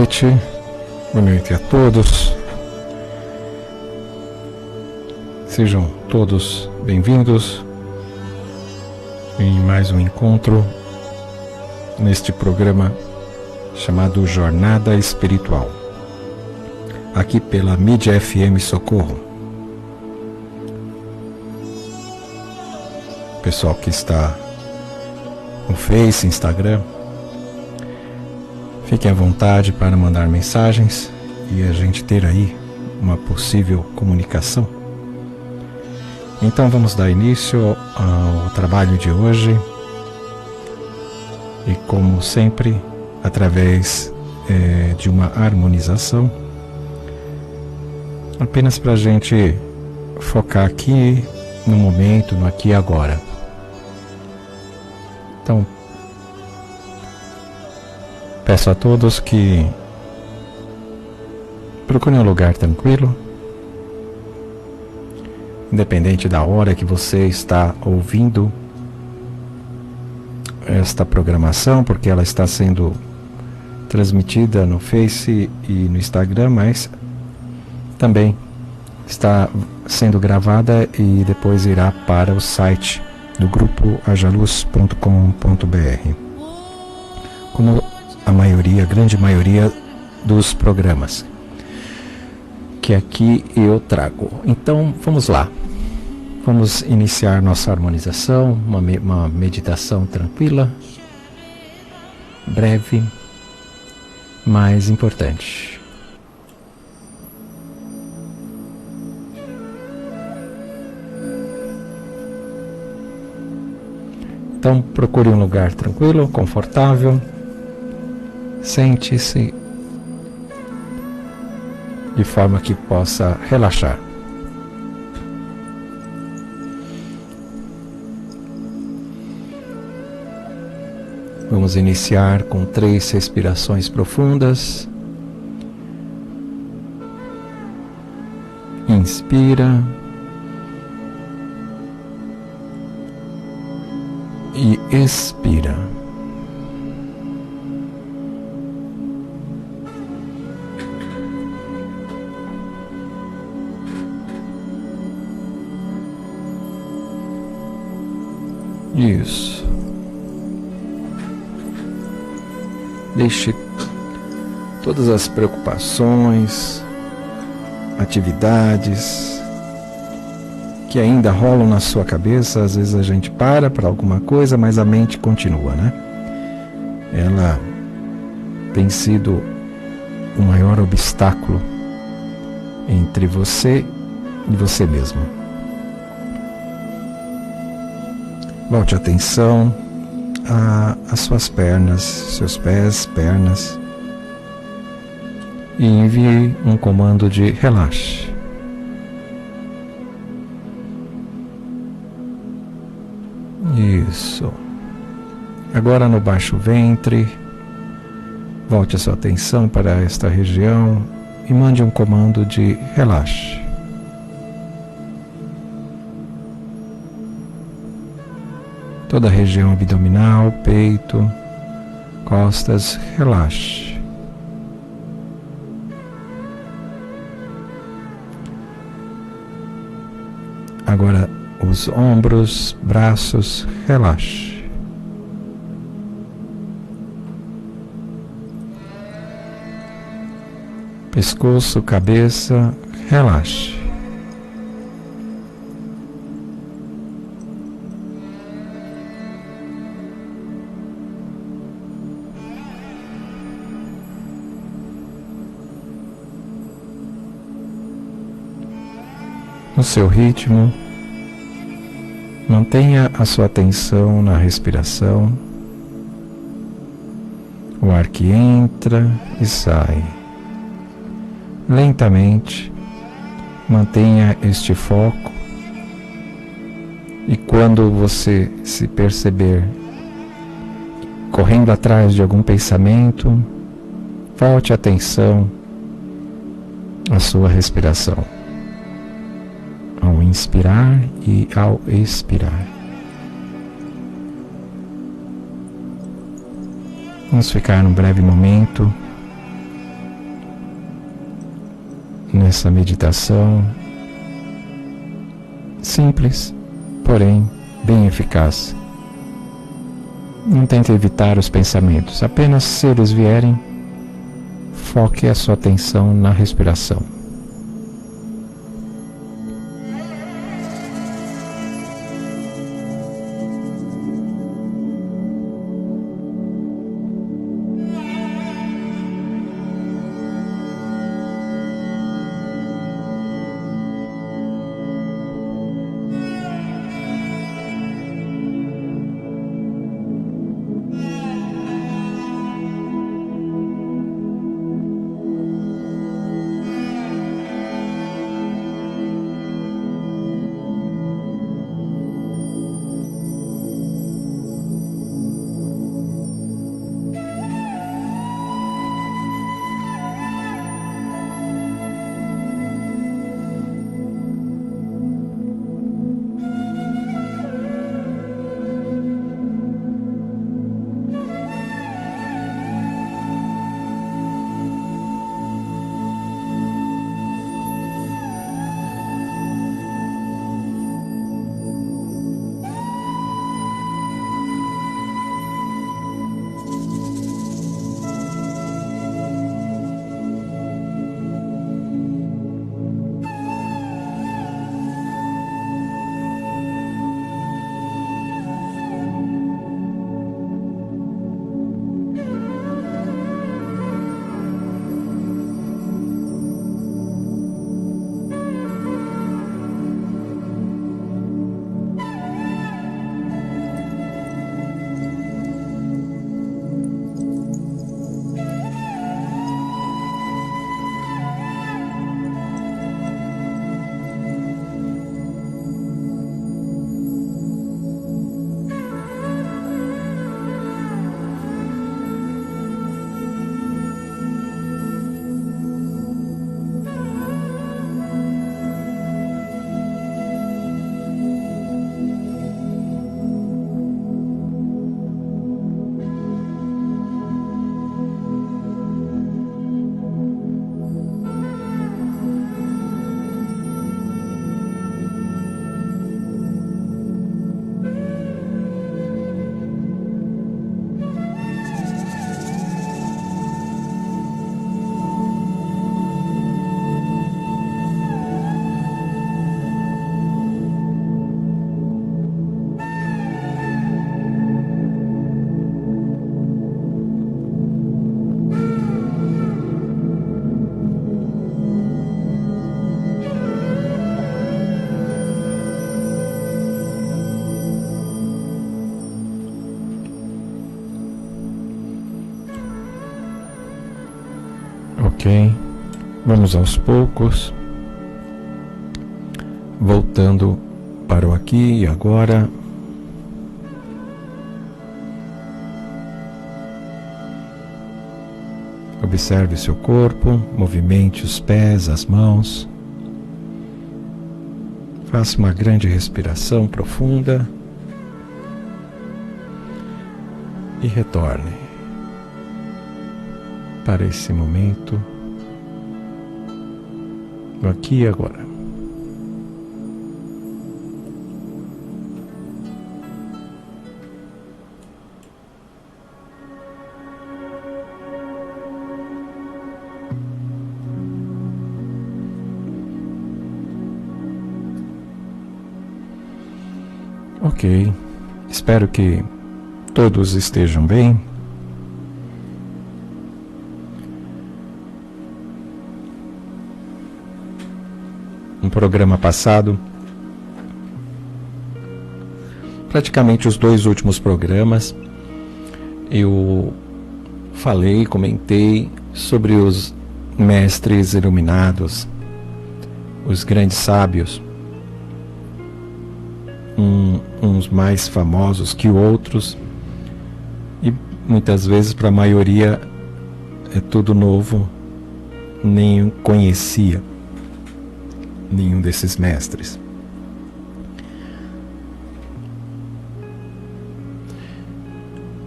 noite a todos. Sejam todos bem-vindos em mais um encontro neste programa chamado Jornada Espiritual, aqui pela Mídia FM Socorro. Pessoal que está no Face, Instagram, fiquem à vontade para mandar mensagens e a gente ter aí uma possível comunicação. Então vamos dar início ao trabalho de hoje e, como sempre, através de uma harmonização, apenas para a gente focar aqui no momento, no aqui e agora. Então, peço a todos que procurem um lugar tranquilo, independente da hora que você está ouvindo esta programação, porque ela está sendo transmitida no Face e no Instagram, mas também está sendo gravada e depois irá para o site do grupo ajaluz.com.br. Como a grande maioria dos programas que aqui eu trago. Então vamos lá, vamos iniciar nossa harmonização, uma meditação tranquila, breve, mas importante. Então procure um lugar tranquilo, confortável. Sente-se de forma que possa relaxar. Vamos iniciar com 3 respirações profundas. Inspira e expira. Isso. Deixe todas as preocupações, atividades que ainda rolam na sua cabeça. Às vezes a gente para alguma coisa, mas a mente continua, né? Ela tem sido o maior obstáculo entre você e você mesmo. Volte a atenção às suas pernas, seus pés, pernas, e envie um comando de relaxe. Isso. Agora no baixo ventre, volte a sua atenção para esta região e mande um comando de relaxe. Toda a região abdominal, peito, costas, relaxe. Agora os ombros, braços, relaxe. Pescoço, cabeça, relaxe. No seu ritmo, mantenha a sua atenção na respiração, o ar que entra e sai. Lentamente, mantenha este foco e quando você se perceber correndo atrás de algum pensamento, volte a atenção à sua respiração, ao inspirar e ao expirar. Vamos ficar num breve momento nessa meditação simples, porém bem eficaz. Não tente evitar os pensamentos, apenas se eles vierem, foque a sua atenção na respiração. Ok, vamos aos poucos, voltando para o aqui e agora. Observe seu corpo, movimente os pés, as mãos. Faça uma grande respiração profunda e retorne para esse momento, do aqui e agora. Ok, espero que todos estejam bem. No programa passado, praticamente os 2 últimos programas, eu comentei sobre os mestres iluminados, os grandes sábios, uns mais famosos que outros, e muitas vezes para a maioria é tudo novo, nem conhecia nenhum desses mestres.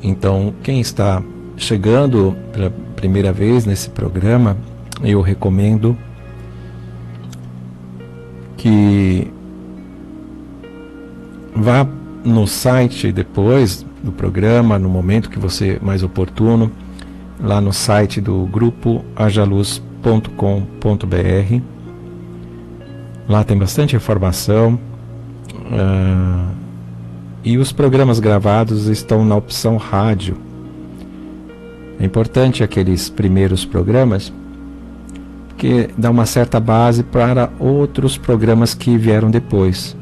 Então, quem está chegando pela primeira vez nesse programa, eu recomendo que vá no site depois do programa, no momento que você mais oportuno, lá no site do grupo hajaluz.com.br. Lá tem bastante informação, e os programas gravados estão na opção rádio. É importante aqueles primeiros programas, porque dá uma certa base para outros programas que vieram depois.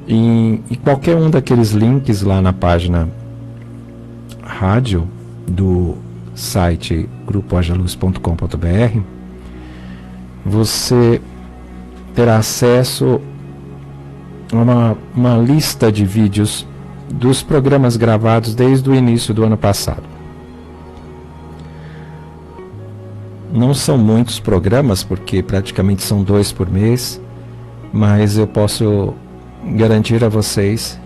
E qualquer um daqueles links lá na página rádio do site grupohajaluz.com.br, você terá acesso a uma lista de vídeos dos programas gravados desde o início do ano passado. Não são muitos programas, porque praticamente são 2 por mês, mas eu posso garantir a vocês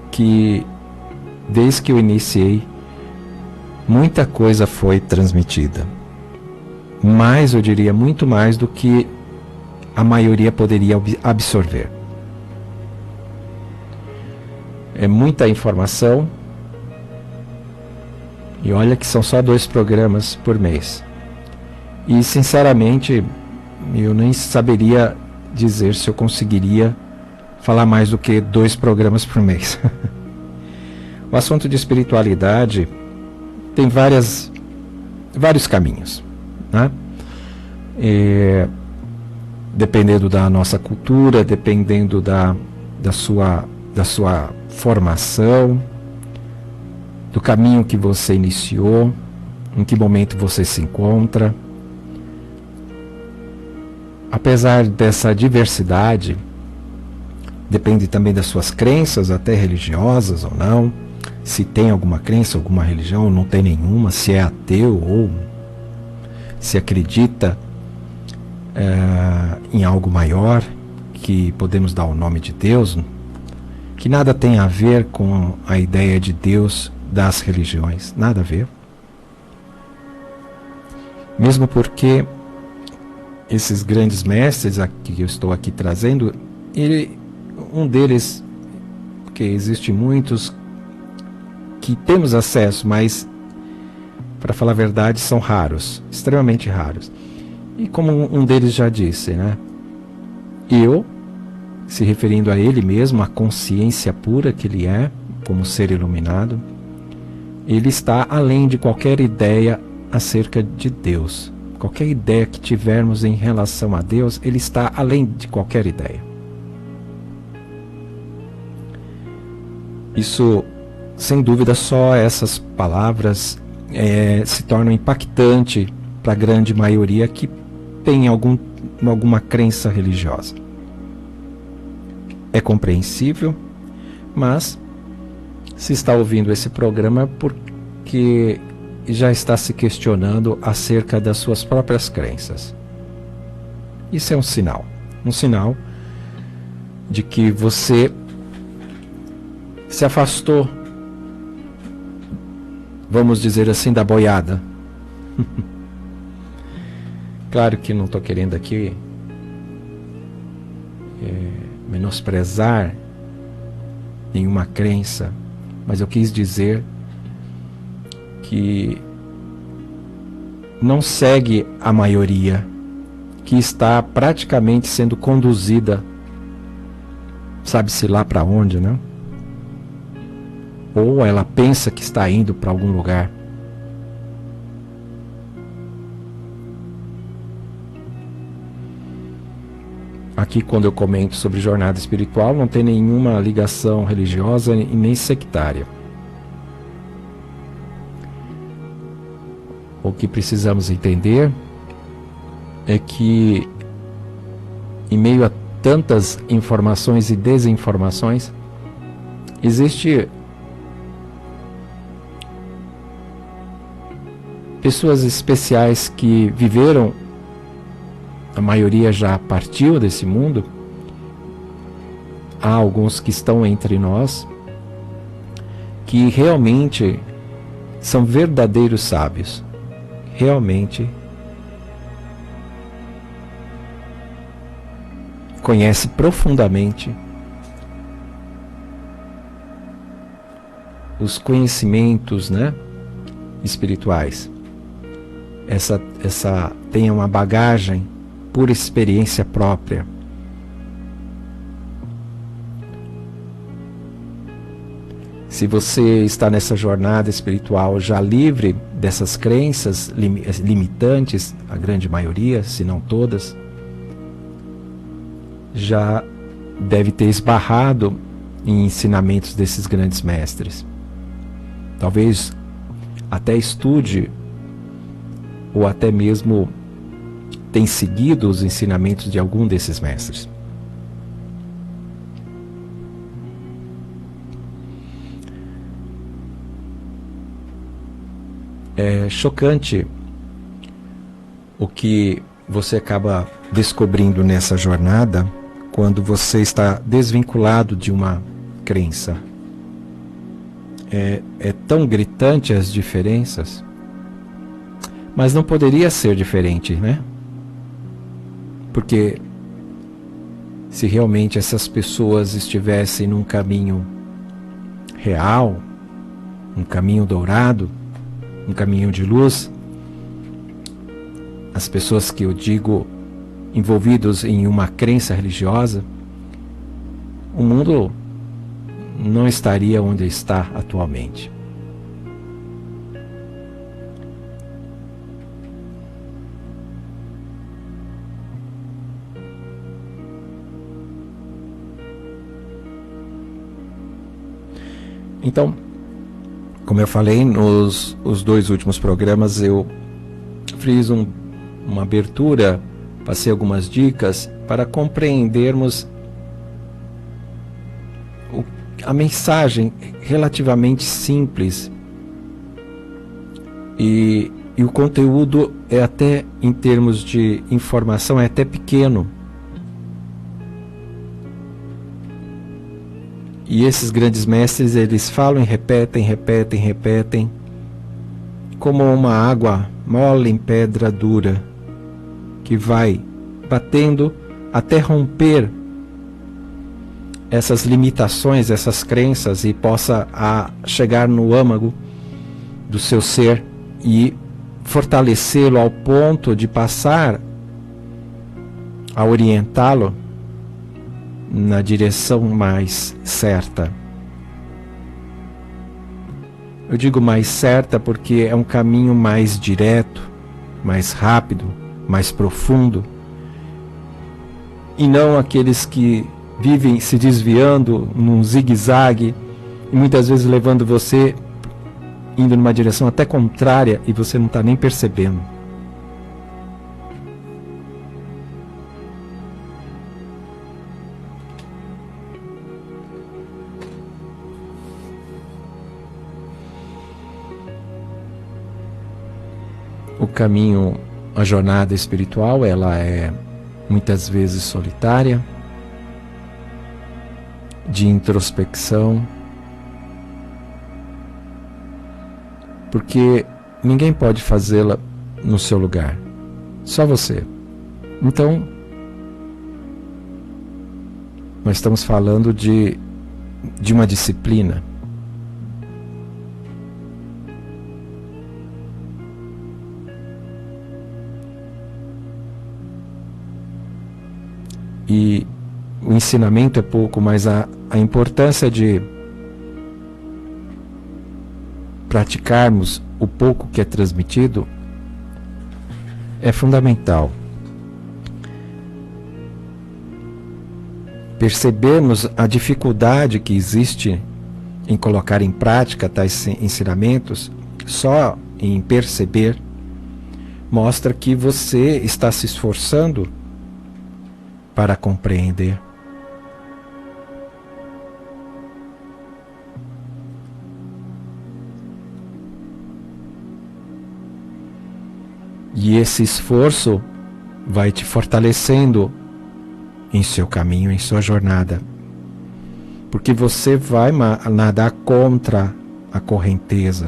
que desde que eu iniciei, muita coisa foi transmitida. Mais, eu diria, muito mais do que a maioria poderia absorver. É muita informação, e olha que são só 2 programas por mês. E sinceramente, eu nem saberia dizer se eu conseguiria falar mais do que 2 programas por mês. O assunto de espiritualidade tem vários caminhos, né? Dependendo da nossa cultura, dependendo da sua formação, do caminho que você iniciou, em que momento você se encontra. Apesar dessa diversidade, depende também das suas crenças, até religiosas ou não, se tem alguma crença, alguma religião, ou não tem nenhuma, se é ateu ou se acredita em algo maior, que podemos dar o nome de Deus, que nada tem a ver com a ideia de Deus das religiões, nada a ver. Mesmo porque esses grandes mestres que eu estou aqui trazendo, um deles, porque existem muitos que temos acesso, mas, para falar a verdade, são raros, extremamente raros. E como um deles já disse, né? Eu, se referindo a ele mesmo, a consciência pura que ele é, como ser iluminado, ele está além de qualquer ideia acerca de Deus. Qualquer ideia que tivermos em relação a Deus, ele está além de qualquer ideia. Isso, sem dúvida, só essas palavras se tornam impactantes para a grande maioria que tem alguma crença religiosa. É compreensível, mas se está ouvindo esse programa porque já está se questionando acerca das suas próprias crenças. Isso é um sinal de que você se afastou, vamos dizer assim, da boiada. Claro que não estou querendo aqui menosprezar nenhuma crença, mas eu quis dizer que não segue a maioria, que está praticamente sendo conduzida, sabe-se lá para onde, né? Ou ela pensa que está indo para algum lugar. Aqui, quando eu comento sobre jornada espiritual, não tem nenhuma ligação religiosa e nem sectária. O que precisamos entender é que, em meio a tantas informações e desinformações, existe pessoas especiais que viveram, a maioria já partiu desse mundo. Há alguns que estão entre nós que realmente são verdadeiros sábios. Realmente conhece profundamente os conhecimentos, né, espirituais. Essa tenha uma bagagem por experiência própria. Se você está nessa jornada espiritual já livre dessas crenças limitantes, a grande maioria, se não todas, já deve ter esbarrado em ensinamentos desses grandes mestres. Talvez até estude ou até mesmo tenha seguido os ensinamentos de algum desses mestres. É chocante o que você acaba descobrindo nessa jornada quando você está desvinculado de uma crença. É tão gritante as diferenças, mas não poderia ser diferente, né? Porque se realmente essas pessoas estivessem num caminho real, um caminho dourado, um caminho de luz, as pessoas que eu digo envolvidos em uma crença religiosa, o mundo não estaria onde está atualmente. Então, como eu falei nos dois últimos programas, eu fiz uma abertura, passei algumas dicas para compreendermos a mensagem relativamente simples e o conteúdo é até, em termos de informação, é até pequeno. E esses grandes mestres, eles falam e repetem, como uma água mole em pedra dura, que vai batendo até romper essas limitações, essas crenças, e possa chegar no âmago do seu ser e fortalecê-lo ao ponto de passar a orientá-lo na direção mais certa. Eu digo mais certa porque é um caminho mais direto, mais rápido, mais profundo, e não aqueles que vivem se desviando num zigue-zague e muitas vezes levando você indo numa direção até contrária e você não está nem percebendo. O caminho, a jornada espiritual, ela é muitas vezes solitária, de introspecção, porque ninguém pode fazê-la no seu lugar, só você. Então, nós estamos falando de uma disciplina. E o ensinamento é pouco, mas a importância de praticarmos o pouco que é transmitido é fundamental. Percebermos a dificuldade que existe em colocar em prática tais ensinamentos, só em perceber, mostra que você está se esforçando para compreender. E esse esforço vai te fortalecendo em seu caminho, em sua jornada. Porque você vai nadar contra a correnteza.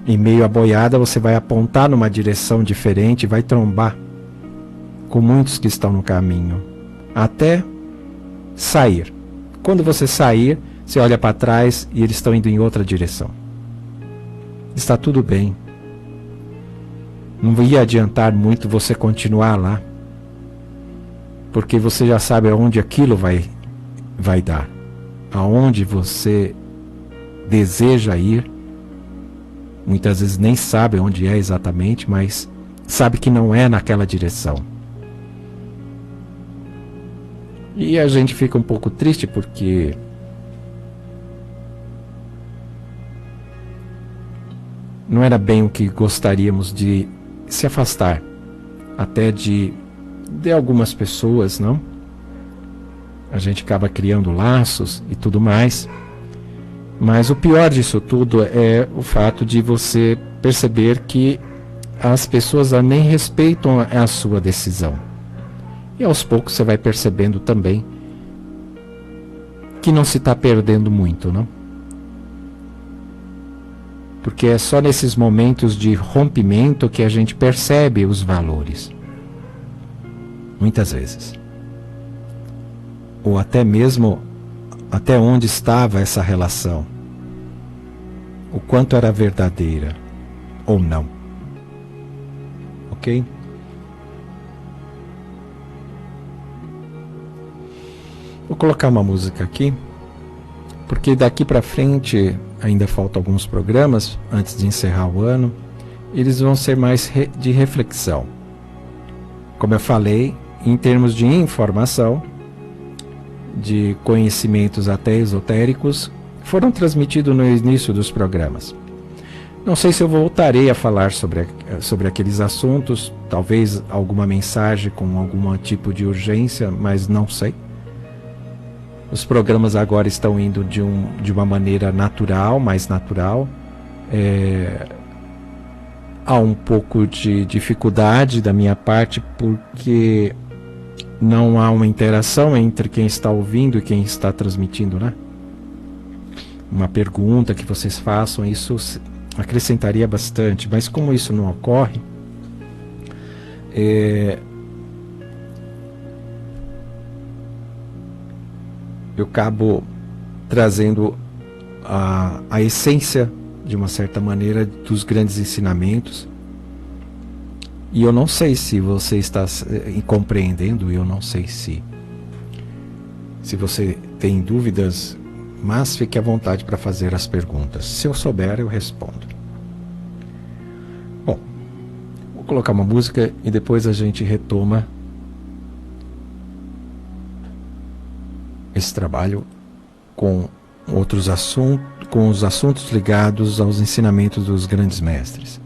Em meio à boiada, você vai apontar numa direção diferente, vai trombar com muitos que estão no caminho, até sair. Quando você sair, você olha para trás e eles estão indo em outra direção. Está tudo bem. Não ia adiantar muito você continuar lá, porque você já sabe aonde aquilo vai dar. Aonde você deseja ir, muitas vezes nem sabe onde é exatamente, mas sabe que não é naquela direção. E a gente fica um pouco triste porque não era bem o que gostaríamos de se afastar, até de algumas pessoas, não? A gente acaba criando laços e tudo mais. Mas o pior disso tudo é o fato de você perceber que as pessoas nem respeitam a sua decisão. E aos poucos você vai percebendo também que não se está perdendo muito, não? Porque é só nesses momentos de rompimento que a gente percebe os valores. Muitas vezes. Ou até mesmo até onde estava essa relação. O quanto era verdadeira ou não. Ok? Vou colocar uma música aqui, porque daqui para frente ainda faltam alguns programas antes de encerrar o ano. Eles vão ser mais de reflexão. Como eu falei, em termos de informação, de conhecimentos até esotéricos, foram transmitidos no início dos programas. Não sei se eu voltarei a falar sobre aqueles assuntos, talvez alguma mensagem com algum tipo de urgência, mas não sei. Os programas agora estão indo de uma maneira natural, mais natural. Há um pouco de dificuldade da minha parte, porque não há uma interação entre quem está ouvindo e quem está transmitindo, né? Uma pergunta que vocês façam, isso acrescentaria bastante, mas como isso não ocorre, eu acabo trazendo a essência, de uma certa maneira, dos grandes ensinamentos. E eu não sei se você está compreendendo, eu não sei se você tem dúvidas, mas fique à vontade para fazer as perguntas. Se eu souber, eu respondo. Bom, vou colocar uma música e depois a gente retoma esse trabalho com outros assuntos, com os assuntos ligados aos ensinamentos dos grandes mestres.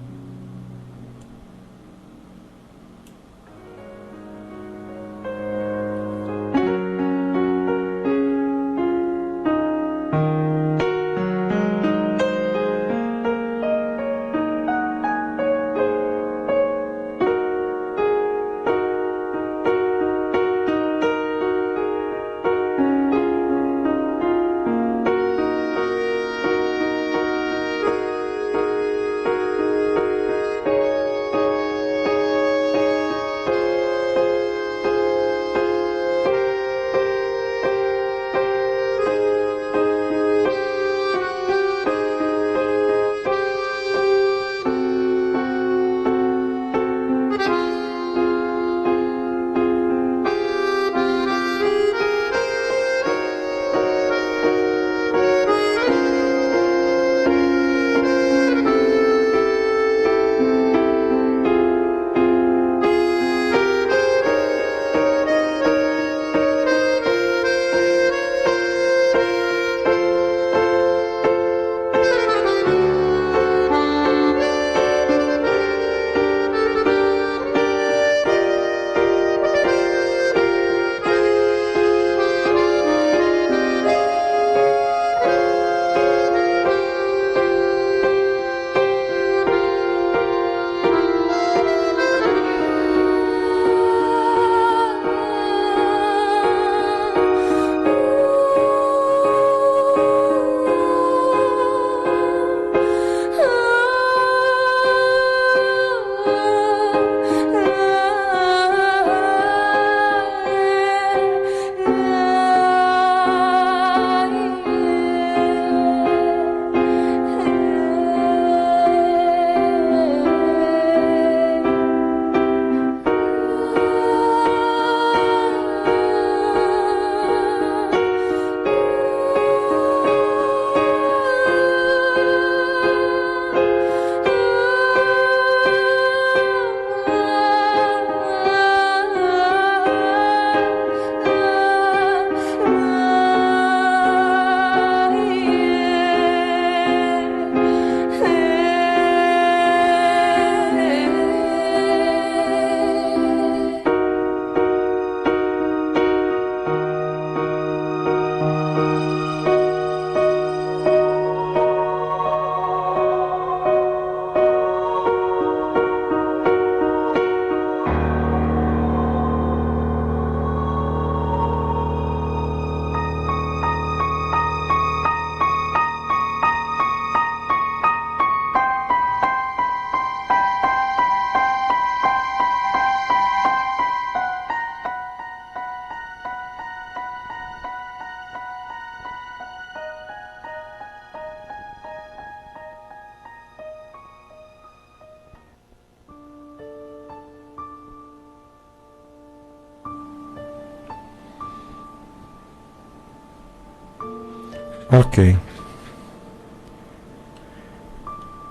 Ok.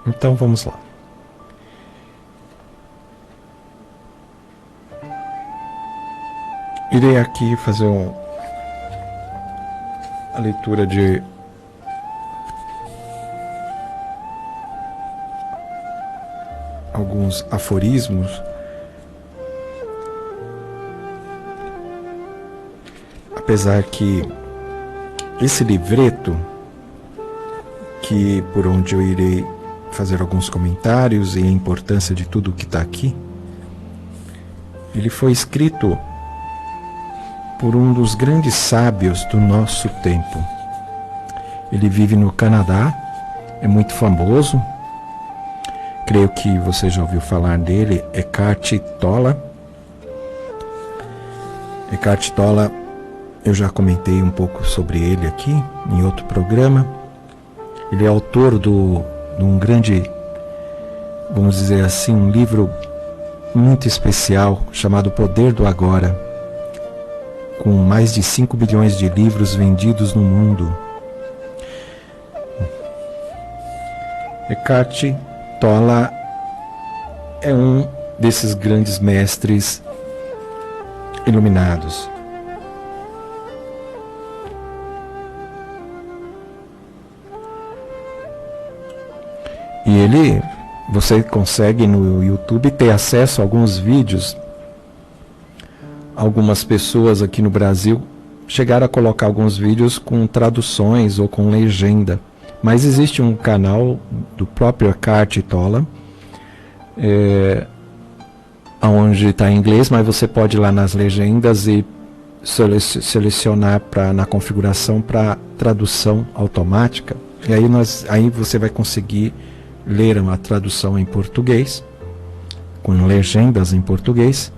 Então vamos lá. Irei aqui fazer a leitura de alguns aforismos apesar que esse livreto, que por onde eu irei fazer alguns comentários e a importância de tudo que está aqui, ele foi escrito por um dos grandes sábios do nosso tempo. Ele vive no Canadá, é muito famoso, creio que você já ouviu falar dele, Eckhart Tolle. Eckhart Tolle, eu já comentei um pouco sobre ele aqui, em outro programa. Ele é autor de um grande, vamos dizer assim, um livro muito especial, chamado Poder do Agora, com mais de 5 bilhões de livros vendidos no mundo. Eckhart Tolle é um desses grandes mestres iluminados. E você consegue no YouTube ter acesso a alguns vídeos. Algumas pessoas aqui no Brasil chegaram a colocar alguns vídeos com traduções ou com legenda. Mas existe um canal do próprio Eckhart Tolle, onde está em inglês, mas você pode ir lá nas legendas e selecionar na configuração para tradução automática. E aí você vai conseguir ler uma tradução em português, com legendas em português.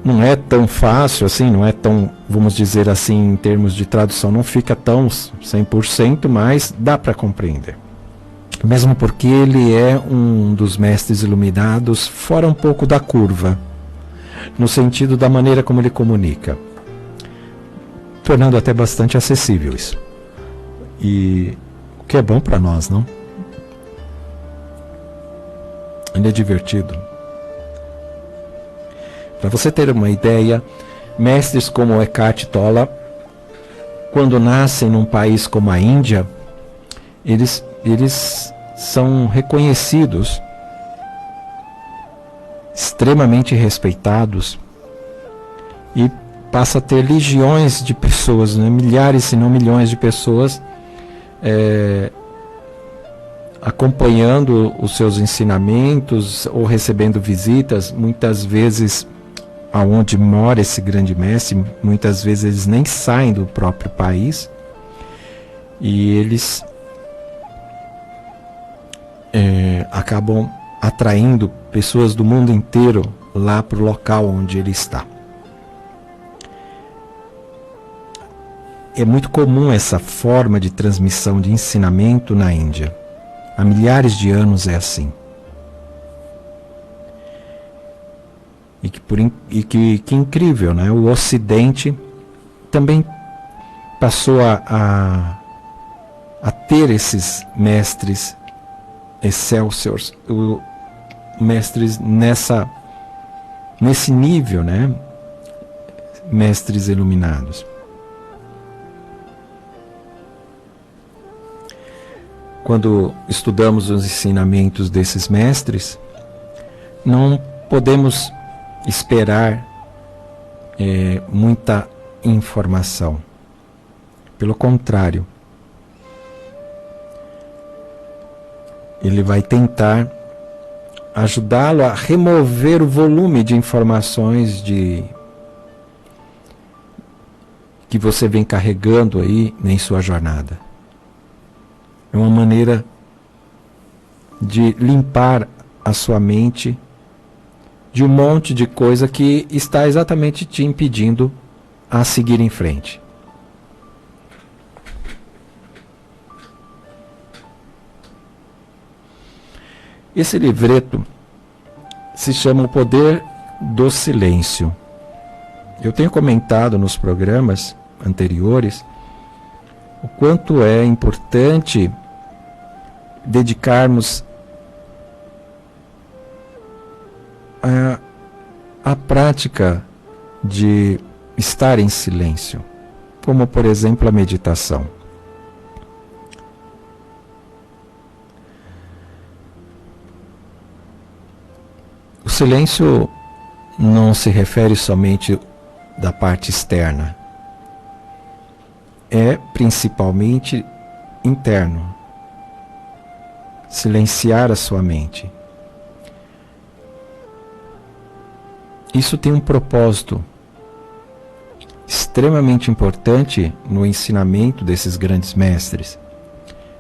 Não é tão fácil assim, não é tão, vamos dizer assim, em termos de tradução, não fica tão 100%, mas dá para compreender. Mesmo porque ele é um dos mestres iluminados fora um pouco da curva, no sentido da maneira como ele comunica, tornando até bastante acessível isso. E o que é bom para nós, não? Ele é divertido. Para você ter uma ideia, mestres como Eckhart Tolle, quando nascem num país como a Índia, eles são reconhecidos, extremamente respeitados, e passa a ter legiões de pessoas, né? Milhares, se não milhões de pessoas acompanhando os seus ensinamentos ou recebendo visitas, muitas vezes aonde mora esse grande mestre, muitas vezes eles nem saem do próprio país, e eles acabam atraindo pessoas do mundo inteiro lá para o local onde ele está. É muito comum essa forma de transmissão de ensinamento na Índia. Há milhares de anos é assim. E que incrível, né? O Ocidente também passou a ter esses mestres excelsiors, mestres nesse nível, né? Mestres iluminados. Quando estudamos os ensinamentos desses mestres, não podemos esperar muita informação. Pelo contrário, ele vai tentar ajudá-lo a remover o volume de informações que você vem carregando aí em sua jornada. É uma maneira de limpar a sua mente de um monte de coisa que está exatamente te impedindo a seguir em frente. Esse livreto se chama O Poder do Silêncio. Eu tenho comentado nos programas anteriores o quanto é importante dedicarmos a prática de estar em silêncio, como por exemplo a meditação. O silêncio não se refere somente da parte externa, é principalmente interno. Silenciar a sua mente. Isso tem um propósito extremamente importante no ensinamento desses grandes mestres,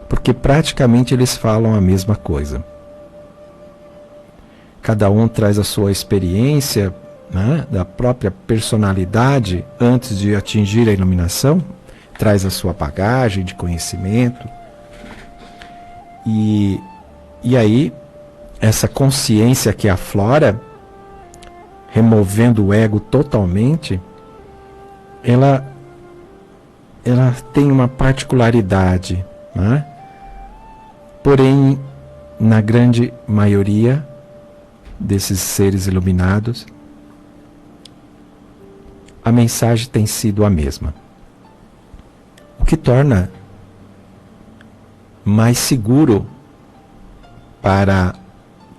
porque praticamente eles falam a mesma coisa. Cada um traz a sua experiência, né, da própria personalidade antes de atingir a iluminação, traz a sua bagagem de conhecimento. E aí, essa consciência que aflora, removendo o ego totalmente, ela tem uma particularidade, né? Porém, na grande maioria desses seres iluminados, a mensagem tem sido a mesma. O que torna mais seguro para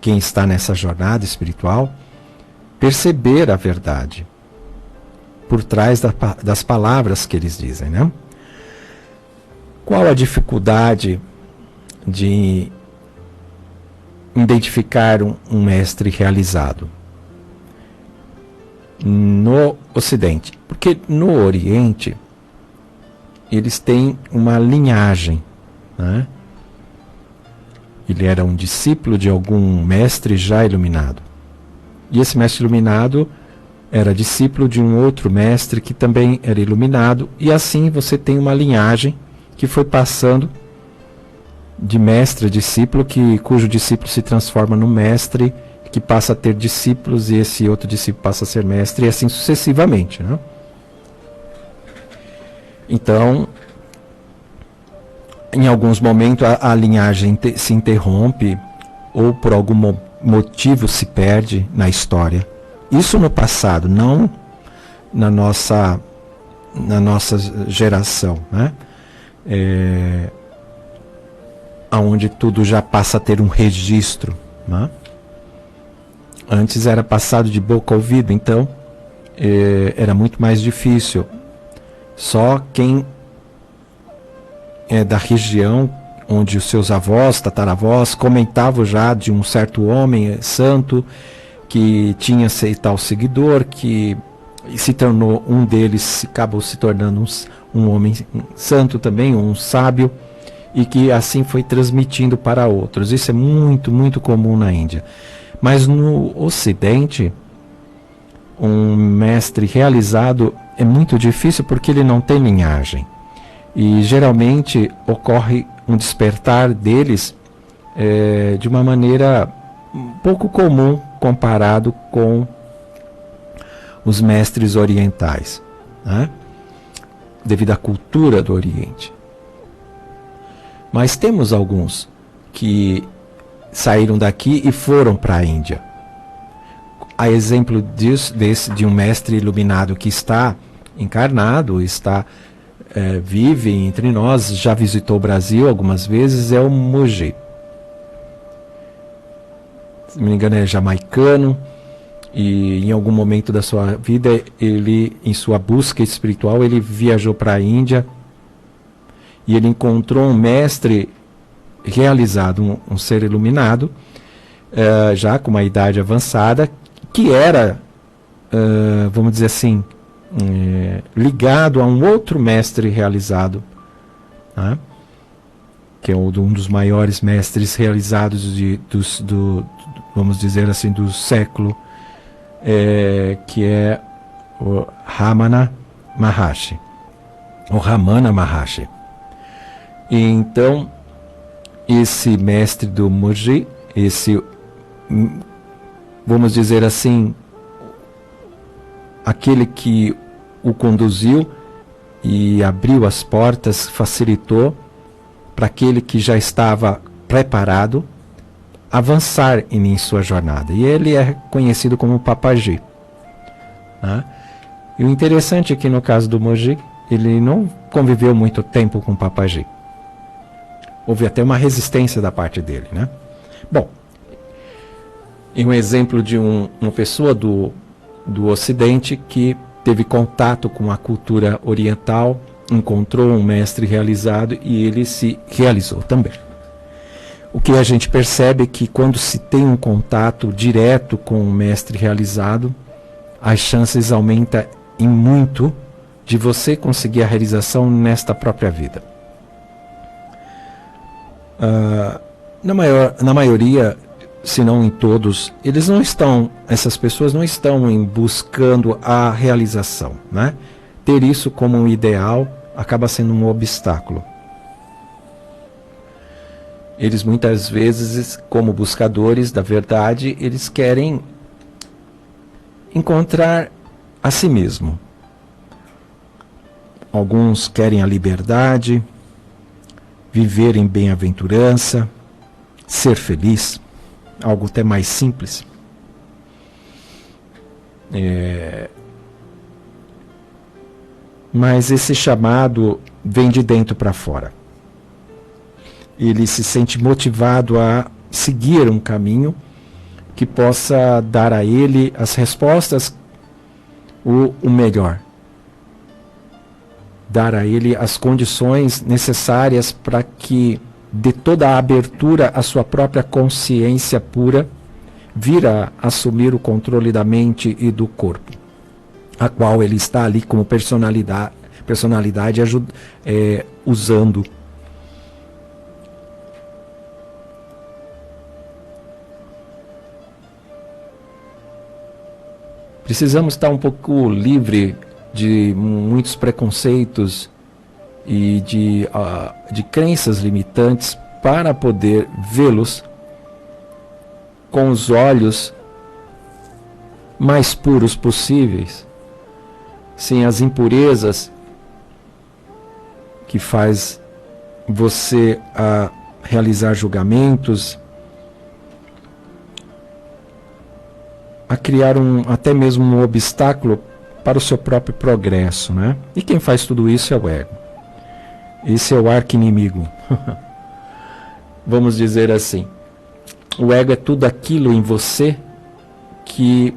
quem está nessa jornada espiritual perceber a verdade por trás das palavras que eles dizem, né? Qual a dificuldade de identificar um mestre realizado no Ocidente? Porque no Oriente eles têm uma linhagem, né? Ele era um discípulo de algum mestre já iluminado. E esse mestre iluminado era discípulo de um outro mestre que também era iluminado. E assim você tem uma linhagem que foi passando de mestre a discípulo, cujo discípulo se transforma no mestre, que passa a ter discípulos, e esse outro discípulo passa a ser mestre, e assim sucessivamente, né? Então, em alguns momentos a linhagem se interrompe, ou por algum motivo se perde na história. Isso no passado, não na nossa geração, né? Onde tudo já passa a ter um registro, né? Antes era passado de boca ao ouvido, então era muito mais difícil. Só quem é da região onde os seus avós, tataravós, comentavam já de um certo homem santo que tinha tal seguidor, que se tornou um deles, acabou se tornando um homem santo também, um sábio, e que assim foi transmitindo para outros. Isso é muito, muito comum na Índia. Mas no Ocidente, um mestre realizado é muito difícil porque ele não tem linhagem. E geralmente ocorre um despertar deles de uma maneira pouco comum comparado com os mestres orientais, né? Devido à cultura do Oriente. Mas temos alguns que saíram daqui e foram para a Índia. A exemplo de um mestre iluminado que está encarnado, vive entre nós, já visitou o Brasil algumas vezes, é o Muji. Se não me engano, é jamaicano, e em algum momento da sua vida, ele, em sua busca espiritual, ele viajou para a Índia e ele encontrou um mestre realizado, um ser iluminado, já com uma idade avançada, que era, vamos dizer assim, ligado a um outro mestre realizado, né? Que é um dos maiores mestres realizados vamos dizer assim, do século, que é o Ramana Maharshi, o Ramana Maharshi. E então, esse mestre do Muji, vamos dizer assim, aquele que o conduziu e abriu as portas, facilitou para aquele que já estava preparado avançar em sua jornada. E ele é conhecido como Papaji, né? E o interessante é que no caso do Moji, ele não conviveu muito tempo com Papaji. Houve até uma resistência da parte dele, né? Bom, e um exemplo de uma pessoa do Ocidente que teve contato com a cultura oriental, encontrou um mestre realizado e ele se realizou também. O que a gente percebe é que quando se tem um contato direto com o mestre realizado, as chances aumentam em muito de você conseguir a realização nesta própria vida. Na maioria, se não em todos, essas pessoas não estão buscando a realização, né? Ter isso como um ideal acaba sendo um obstáculo. Eles muitas vezes, como buscadores da verdade, eles querem encontrar a si mesmo. Alguns querem a liberdade, viver em bem-aventurança, ser feliz, algo até mais simples. Mas esse chamado vem de dentro para fora. Ele se sente motivado a seguir um caminho que possa dar a ele as respostas, o melhor. Dar a ele as condições necessárias para que dê toda a abertura à sua própria consciência pura, vir a assumir o controle da mente e do corpo, a qual ele está ali como personalidade usando. Precisamos estar um pouco livre de muitos preconceitos e de crenças limitantes para poder vê-los com os olhos mais puros possíveis, sem as impurezas que faz você realizar julgamentos, a criar até mesmo um obstáculo para o seu próprio progresso, né? E quem faz tudo isso é o ego. Esse é o arqui-inimigo. Vamos dizer assim. O ego é tudo aquilo em você que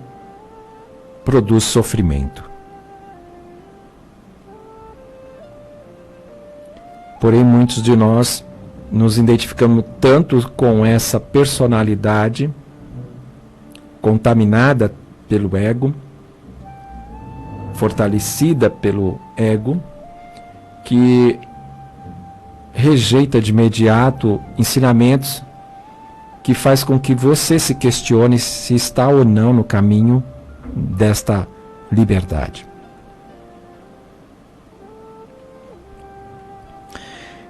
produz sofrimento. Porém, muitos de nós nos identificamos tanto com essa personalidade contaminada pelo ego, fortalecida pelo ego, que rejeita de imediato ensinamentos que faz com que você se questione se está ou não no caminho desta liberdade.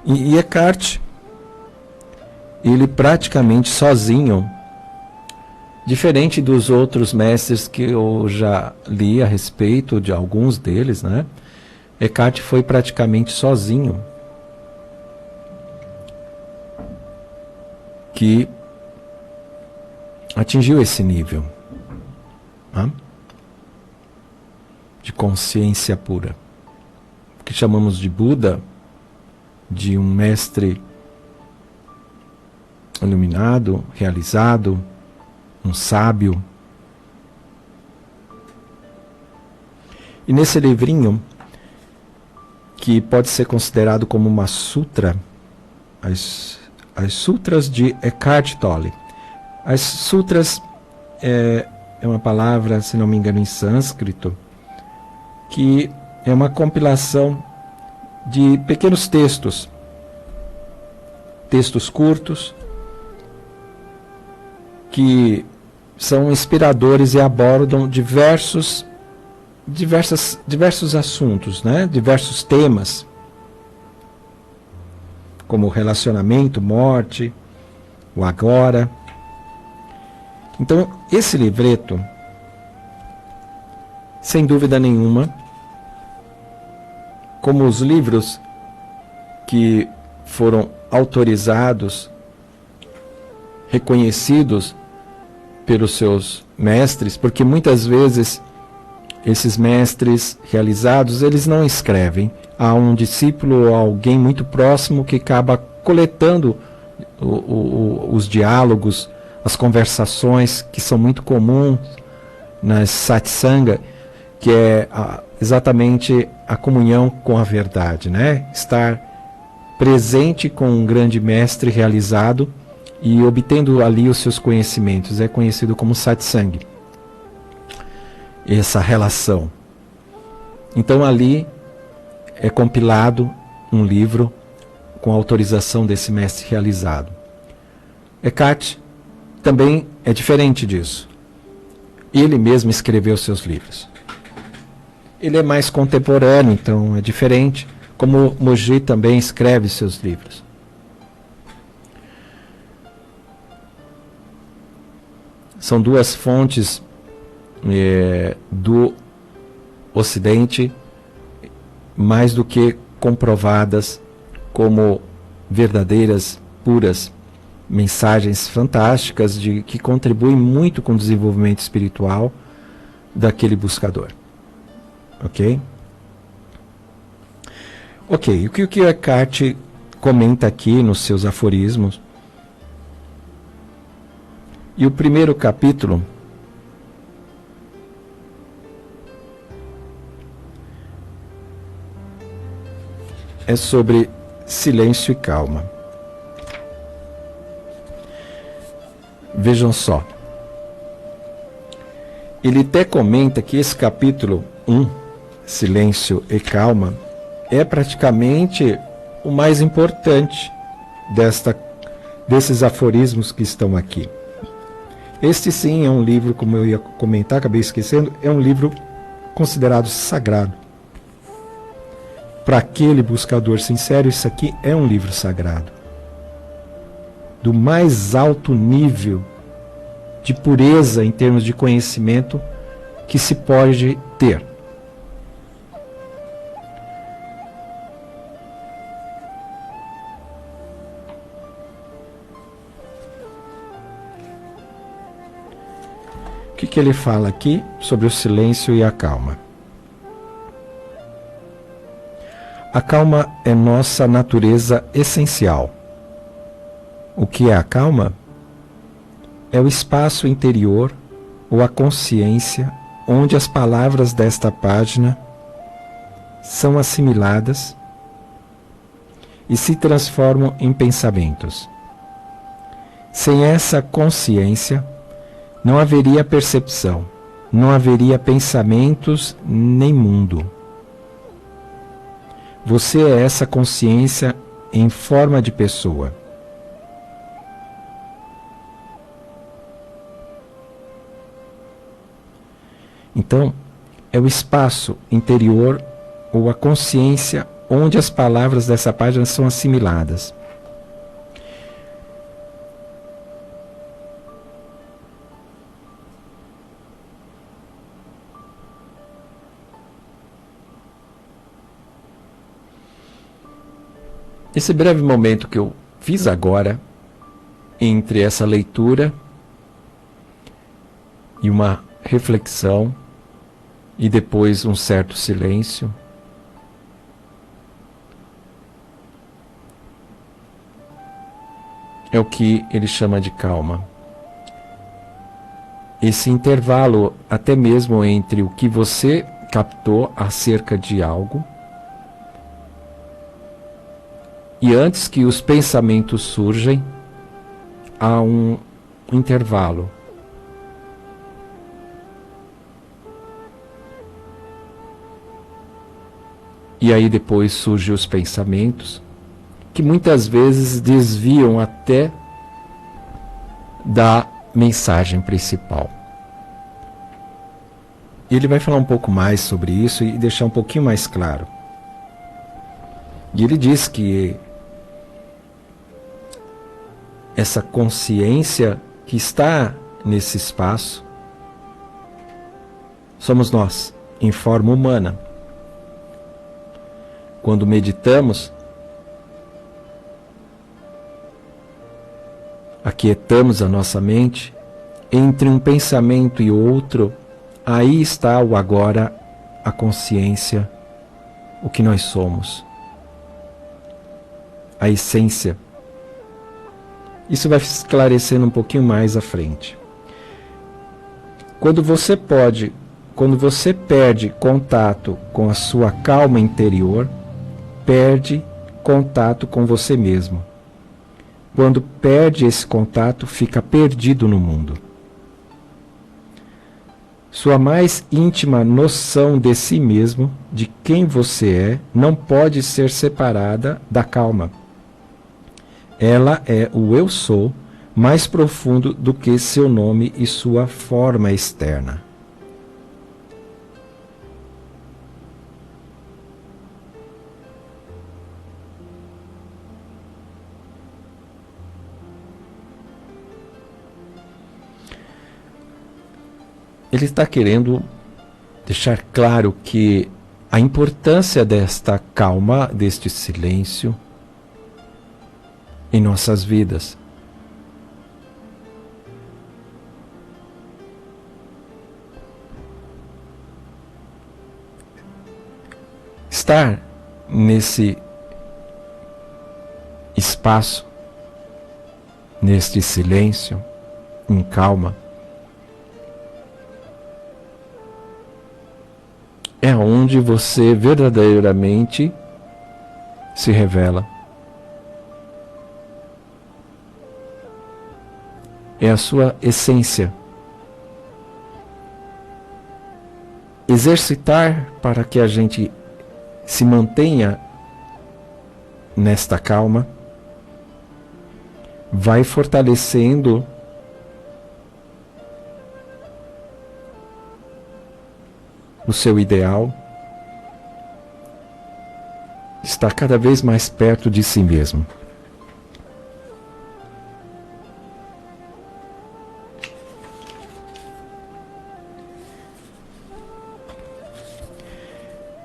E Eckhart, ele praticamente sozinho, diferente dos outros mestres que eu já li a respeito de alguns deles, né? Eckhart foi praticamente sozinho que atingiu esse nível, né, de consciência pura, o que chamamos de Buda, de um mestre iluminado, realizado, um sábio. E nesse livrinho, que pode ser considerado como uma sutra, as sutras de Eckhart Tolle. As sutras é uma palavra, se não me engano, em sânscrito, que é uma compilação de pequenos textos curtos, que são inspiradores e abordam diversos assuntos, né? Diversos temas, como relacionamento, morte, o agora. Então, esse livreto, sem dúvida nenhuma, como os livros que foram autorizados, reconhecidos pelos seus mestres, porque muitas vezes esses mestres realizados, eles não escrevem. Há um discípulo ou alguém muito próximo que acaba coletando os diálogos, as conversações que são muito comuns nas satsanga, que é exatamente a comunhão com a verdade, né? Estar presente com um grande mestre realizado e obtendo ali os seus conhecimentos. É conhecido como satsang, essa relação. Então ali é compilado um livro com a autorização desse mestre realizado. Eckhart também é diferente disso. Ele mesmo escreveu seus livros. Ele é mais contemporâneo, então é diferente, como Mooji também escreve seus livros. São duas fontes do Ocidente mais do que comprovadas como verdadeiras, puras mensagens fantásticas que contribuem muito com o desenvolvimento espiritual daquele buscador. Ok? Ok, o que o Eckhart comenta aqui nos seus aforismos? E o primeiro capítulo é sobre silêncio e calma. Vejam só. Ele até comenta que esse capítulo 1, silêncio e calma, é praticamente o mais importante desses aforismos que estão aqui. Este sim é um livro, como eu ia comentar, acabei esquecendo, é um livro considerado sagrado. Para aquele buscador sincero, isso aqui é um livro sagrado. Do mais alto nível de pureza em termos de conhecimento que se pode ter. O que ele fala aqui sobre o silêncio e a calma? A calma é nossa natureza essencial. O que é a calma? É o espaço interior ou a consciência onde as palavras desta página são assimiladas e se transformam em pensamentos. Sem essa consciência, não haveria percepção, não haveria pensamentos nem mundo. Você é essa consciência em forma de pessoa. Então, é o espaço interior ou a consciência onde as palavras dessa página são assimiladas. Esse breve momento que eu fiz agora, entre essa leitura e uma reflexão, e depois um certo silêncio, é o que ele chama de calma. Esse intervalo, até mesmo entre o que você captou acerca de algo, e antes que os pensamentos surgem, há um intervalo. E aí depois surgem os pensamentos, que muitas vezes desviam até da mensagem principal. E ele vai falar um pouco mais sobre isso e deixar um pouquinho mais claro. E ele diz que essa consciência que está nesse espaço somos nós, em forma humana. quando meditamos, aquietamos a nossa mente, entre um pensamento e outro, aí está o agora, a consciência, o que nós somos, a essência. Isso vai esclarecendo um pouquinho mais à frente. Quando você perde contato com a sua calma interior, perde contato com você mesmo. Quando perde esse contato, fica perdido no mundo. Sua mais íntima noção de si mesmo, de quem você é, não pode ser separada da calma. Ela é o eu sou, mais profundo do que seu nome e sua forma externa. Ele está querendo deixar claro que a importância desta calma, deste silêncio em nossas vidas. Estar nesse espaço, neste silêncio, em calma, é onde você verdadeiramente se revela. É a sua essência. Exercitar para que a gente se mantenha nesta calma vai fortalecendo o seu ideal, está cada vez mais perto de si mesmo.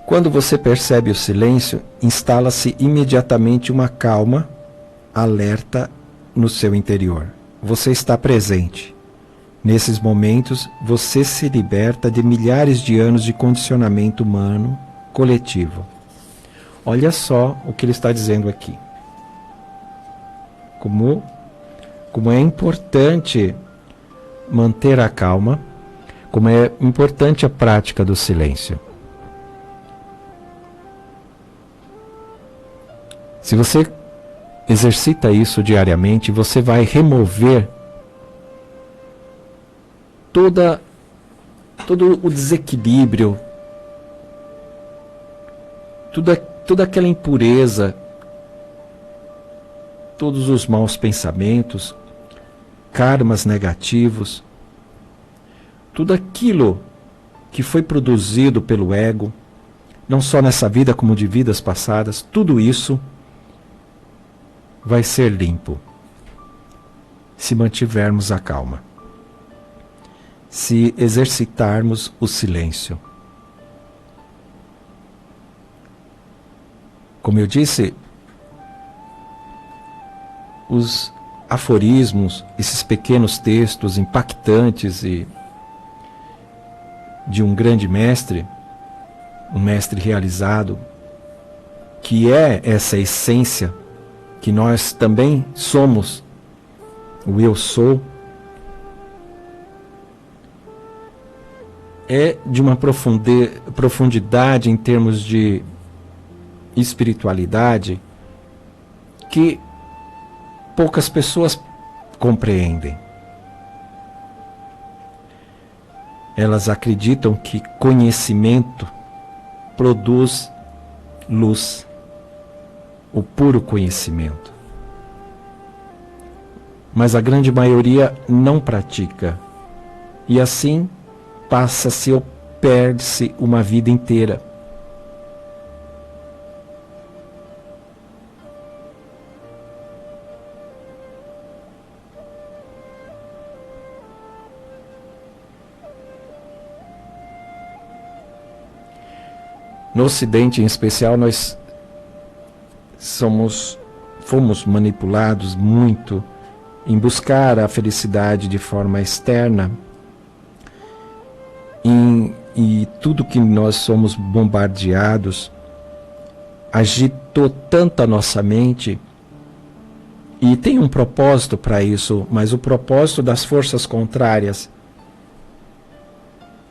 Quando você percebe o silêncio, instala-se imediatamente uma calma, alerta no seu interior. Você está presente. Nesses momentos, você se liberta de milhares de anos de condicionamento humano coletivo. Olha só o que ele está dizendo aqui. Como é importante manter a calma, como é importante a prática do silêncio. Se você exercita isso diariamente, você vai remover todo o desequilíbrio, toda aquela impureza, todos os maus pensamentos, karmas negativos, tudo aquilo que foi produzido pelo ego, não só nessa vida como de vidas passadas, tudo isso vai ser limpo se mantivermos a calma, se exercitarmos o silêncio. Como eu disse, os aforismos, esses pequenos textos impactantes e de um grande mestre, um mestre realizado, que é essa essência que nós também somos, o eu sou, é de uma profundidade em termos de espiritualidade que poucas pessoas compreendem. Elas acreditam que conhecimento produz luz, o puro conhecimento. Mas a grande maioria não pratica. E assim passa-se ou perde-se uma vida inteira. No Ocidente, em especial, nós fomos manipulados muito em buscar a felicidade de forma externa, e tudo que nós somos bombardeados agitou tanto a nossa mente, e tem um propósito para isso, mas o propósito das forças contrárias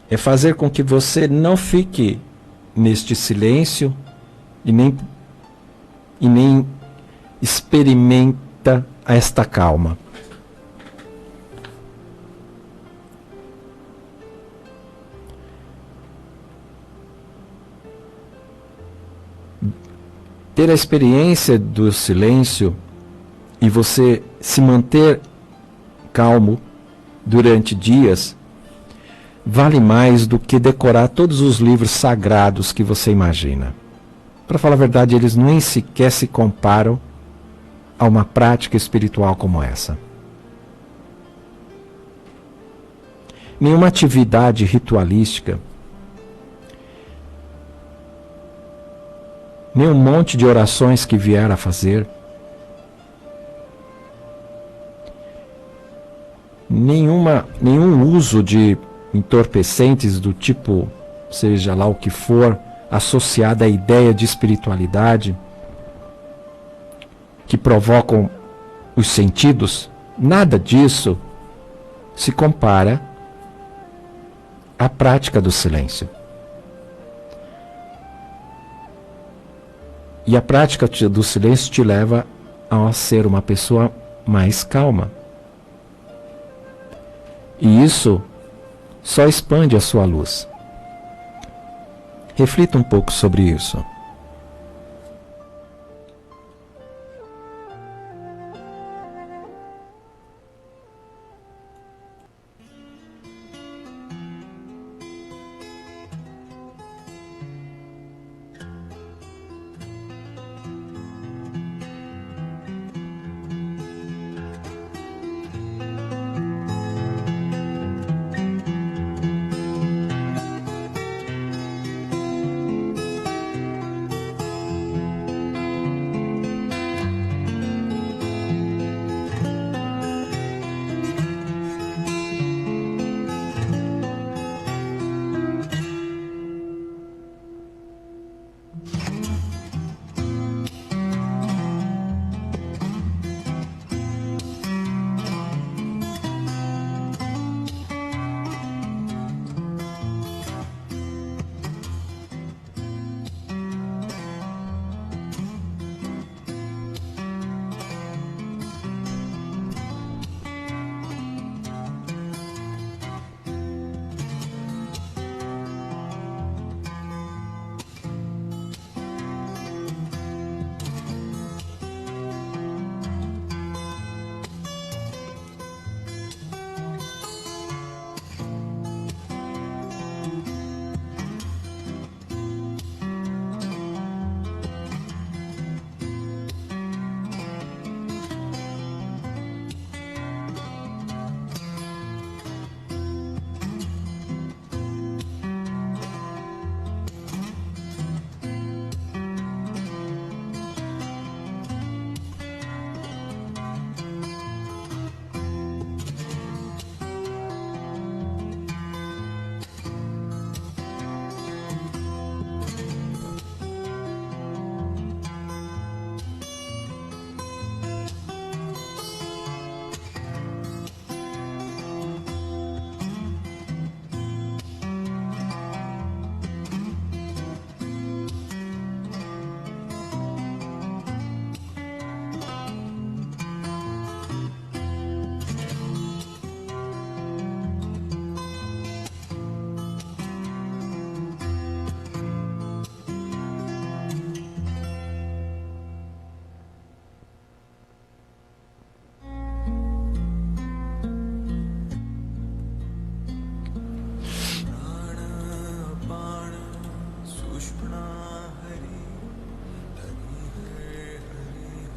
é fazer com que você não fique neste silêncio e nem experimenta esta calma. Ter a experiência do silêncio e você se manter calmo durante dias vale mais do que decorar todos os livros sagrados que você imagina. Para falar a verdade, eles nem sequer se comparam a uma prática espiritual como essa. Nenhuma atividade ritualística, nenhum monte de orações que vier a fazer, nenhum uso de entorpecentes do tipo, seja lá o que for, associado à ideia de espiritualidade, que provocam os sentidos, nada disso se compara à prática do silêncio. E a prática do silêncio te leva a ser uma pessoa mais calma. E isso só expande a sua luz. Reflita um pouco sobre isso.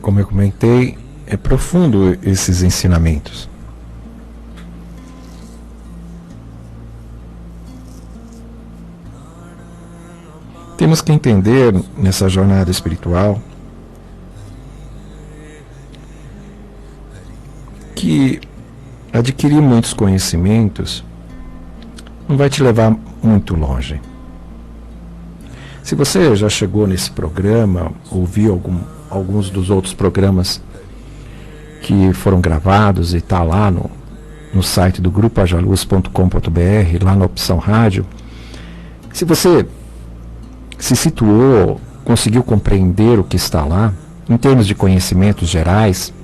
Como eu comentei, é profundo esses ensinamentos. Temos que entender nessa jornada espiritual que adquirir muitos conhecimentos não vai te levar muito longe. Se você já chegou nesse programa, ouviu alguns dos outros programas que foram gravados e está lá no site do grupoajaluz.com.br, lá na opção rádio, se você se situou, conseguiu compreender o que está lá, em termos de conhecimentos gerais,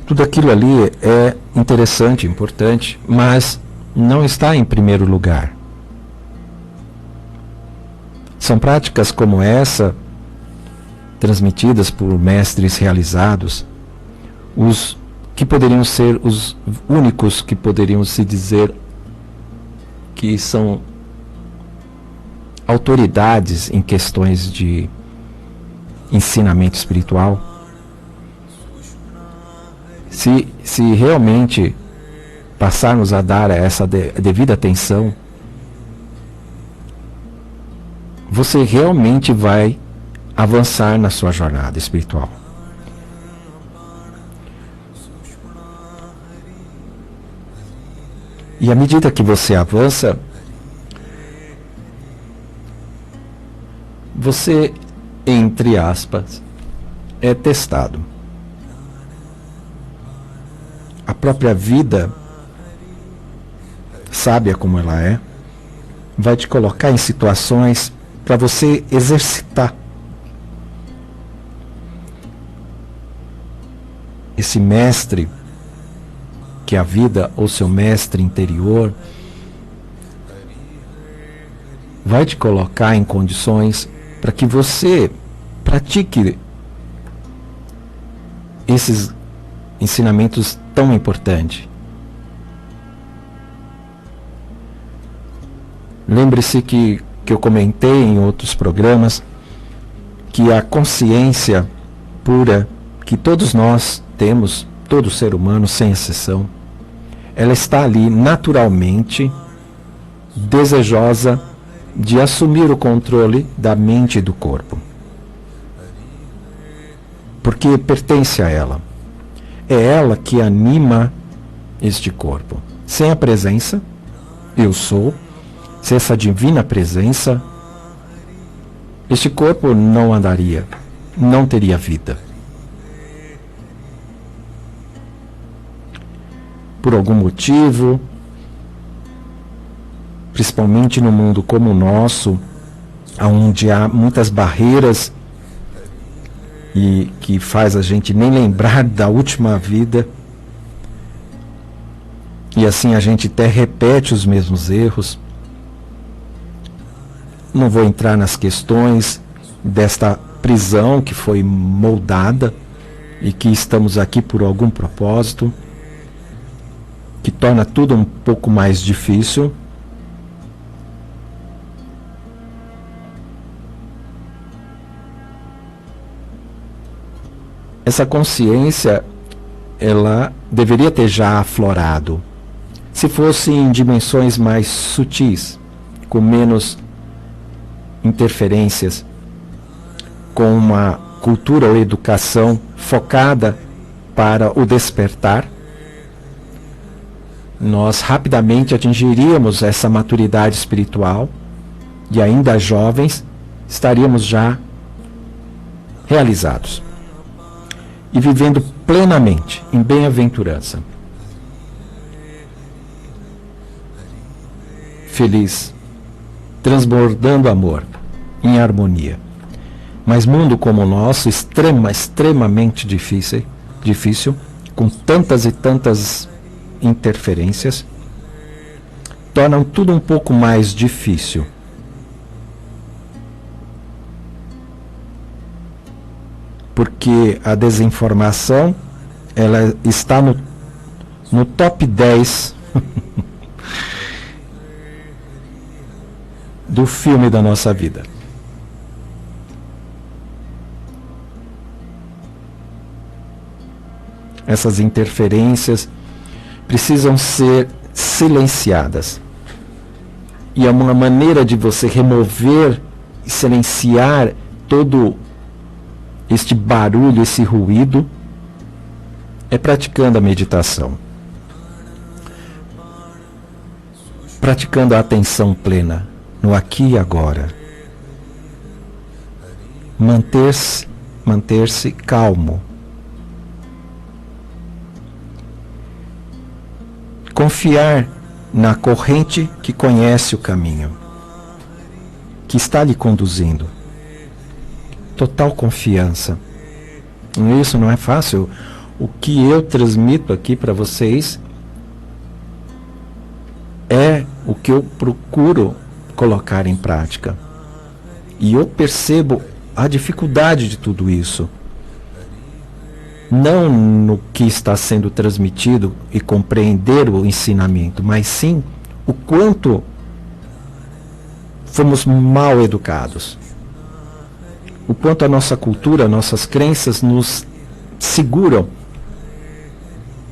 tudo aquilo ali é interessante, importante, mas não está em primeiro lugar. São práticas como essa, transmitidas por mestres realizados, os que poderiam ser os únicos que poderiam se dizer que são autoridades em questões de ensinamento espiritual. Se realmente passarmos a dar essa devida atenção, você realmente vai avançar na sua jornada espiritual. E à medida que você avança, você, entre aspas, é testado. A própria vida, sábia como ela é, vai te colocar em situações para você exercitar esse mestre, que é a vida, ou seu mestre interior, vai te colocar em condições para que você pratique esses ensinamentos tão importantes. Lembre-se que eu comentei em outros programas que a consciência pura que todos nós temos, todo ser humano sem exceção, ela está ali naturalmente desejosa de assumir o controle da mente e do corpo, porque pertence a ela. É ela que anima este corpo. Sem a presença, eu sou, sem essa divina presença, este corpo não andaria, não teria vida. Por algum motivo, principalmente no mundo como o nosso, onde há muitas barreiras e que faz a gente nem lembrar da última vida, e assim a gente até repete os mesmos erros. Não vou entrar nas questões desta prisão que foi moldada e que estamos aqui por algum propósito, que torna tudo um pouco mais difícil. Essa consciência, ela deveria ter já aflorado, se fosse em dimensões mais sutis, com menos interferências, com uma cultura ou educação focada para o despertar, nós rapidamente atingiríamos essa maturidade espiritual e ainda jovens estaríamos já realizados e vivendo plenamente em bem-aventurança, feliz, transbordando amor, em harmonia. Mas mundo como o nosso, extremamente difícil, com tantas e tantas interferências, tornam tudo um pouco mais difícil. Porque a desinformação, ela está no top 10 do filme da nossa vida. Essas interferências precisam ser silenciadas. E é uma maneira de você remover e silenciar todo este barulho, esse ruído, é praticando a meditação, praticando a atenção plena no aqui e agora, manter-se calmo, confiar na corrente que conhece o caminho, que está lhe conduzindo. Total confiança. Isso não é fácil. O que eu transmito aqui para vocês é o que eu procuro colocar em prática. E eu percebo a dificuldade de tudo isso. Não no que está sendo transmitido e compreender o ensinamento, mas sim o quanto fomos mal educados. O quanto a nossa cultura, nossas crenças nos seguram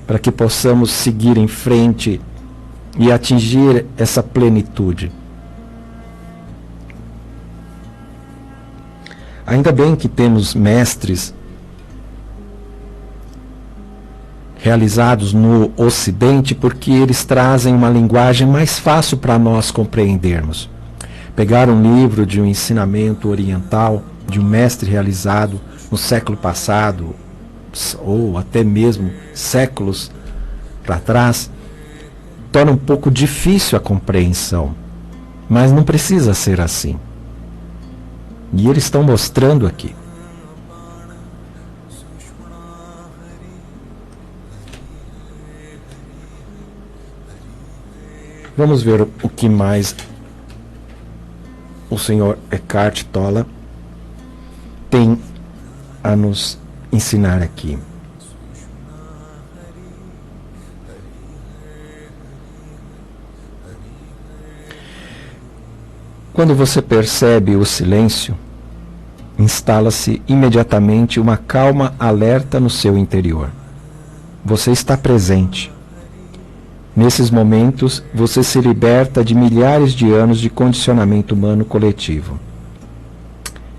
para que possamos seguir em frente e atingir essa plenitude. Ainda bem que temos mestres realizados no Ocidente, porque eles trazem uma linguagem mais fácil para nós compreendermos. Pegar um livro de um ensinamento oriental, de um mestre realizado no século passado, ou até mesmo séculos para trás, torna um pouco difícil a compreensão. Mas não precisa ser assim. E eles estão mostrando aqui. Vamos ver o que mais o Sr. Eckhart Tolle tem a nos ensinar aqui. Quando você percebe o silêncio, instala-se imediatamente uma calma alerta no seu interior. Você está presente. Nesses momentos, você se liberta de milhares de anos de condicionamento humano coletivo.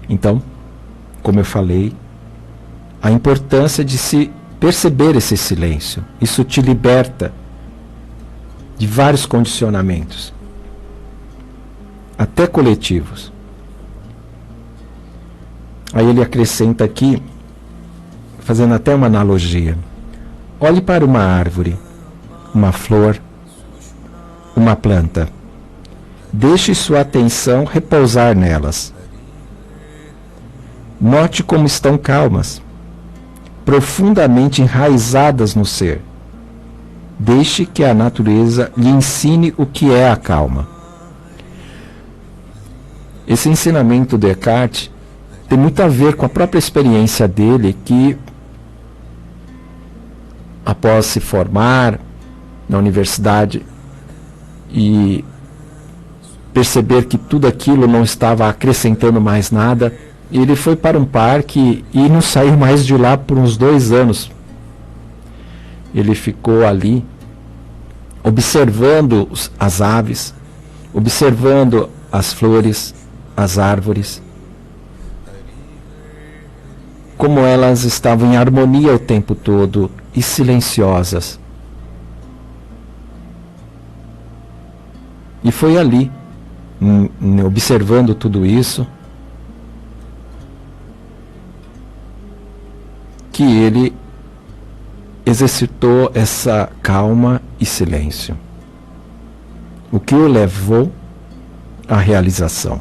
Então, como eu falei, a importância de se perceber esse silêncio. Isso te liberta de vários condicionamentos, até coletivos. Aí ele acrescenta aqui, fazendo até uma analogia. Olhe para uma árvore, uma flor, uma planta. Deixe sua atenção repousar nelas. Note como estão calmas, profundamente enraizadas no ser. Deixe que a natureza lhe ensine o que é a calma. Esse ensinamento de Eckhart tem muito a ver com a própria experiência dele, que após se formar na universidade e perceber que tudo aquilo não estava acrescentando mais nada, ele foi para um parque e não saiu mais de lá por uns 2 anos. Ele ficou ali observando as aves, observando as flores, as árvores, como elas estavam em harmonia o tempo todo e silenciosas. E foi ali, observando tudo isso, que ele exercitou essa calma e silêncio, o que o levou à realização.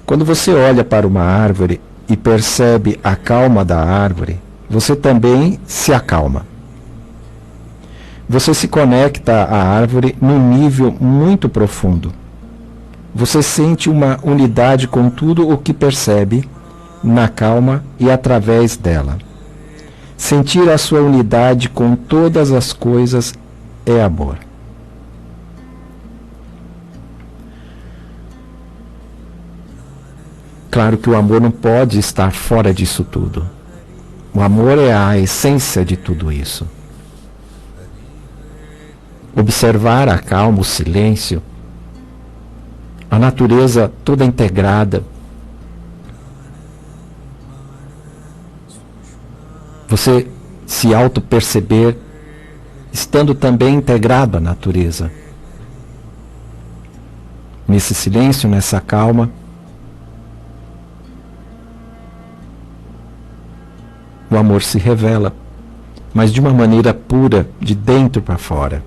Quando você olha para uma árvore e percebe a calma da árvore, você também se acalma. Você se conecta à árvore num nível muito profundo. Você sente uma unidade com tudo o que percebe na calma e através dela. Sentir a sua unidade com todas as coisas é amor. Claro que o amor não pode estar fora disso tudo. O amor é a essência de tudo isso. Observar a calma, o silêncio, a natureza toda integrada, Você se auto-perceber estando também integrado à natureza. Nesse silêncio, nessa calma, o amor se revela, mas de uma maneira pura, de dentro para fora.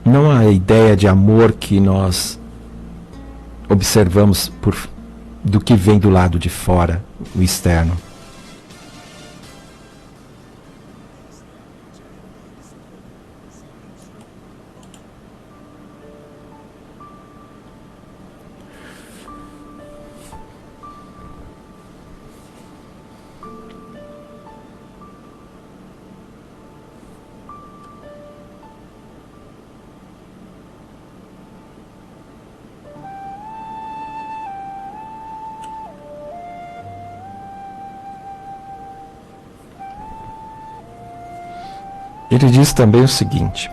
Não há ideia de amor que nós observamos do que vem do lado de fora, o externo. Ele diz também o seguinte: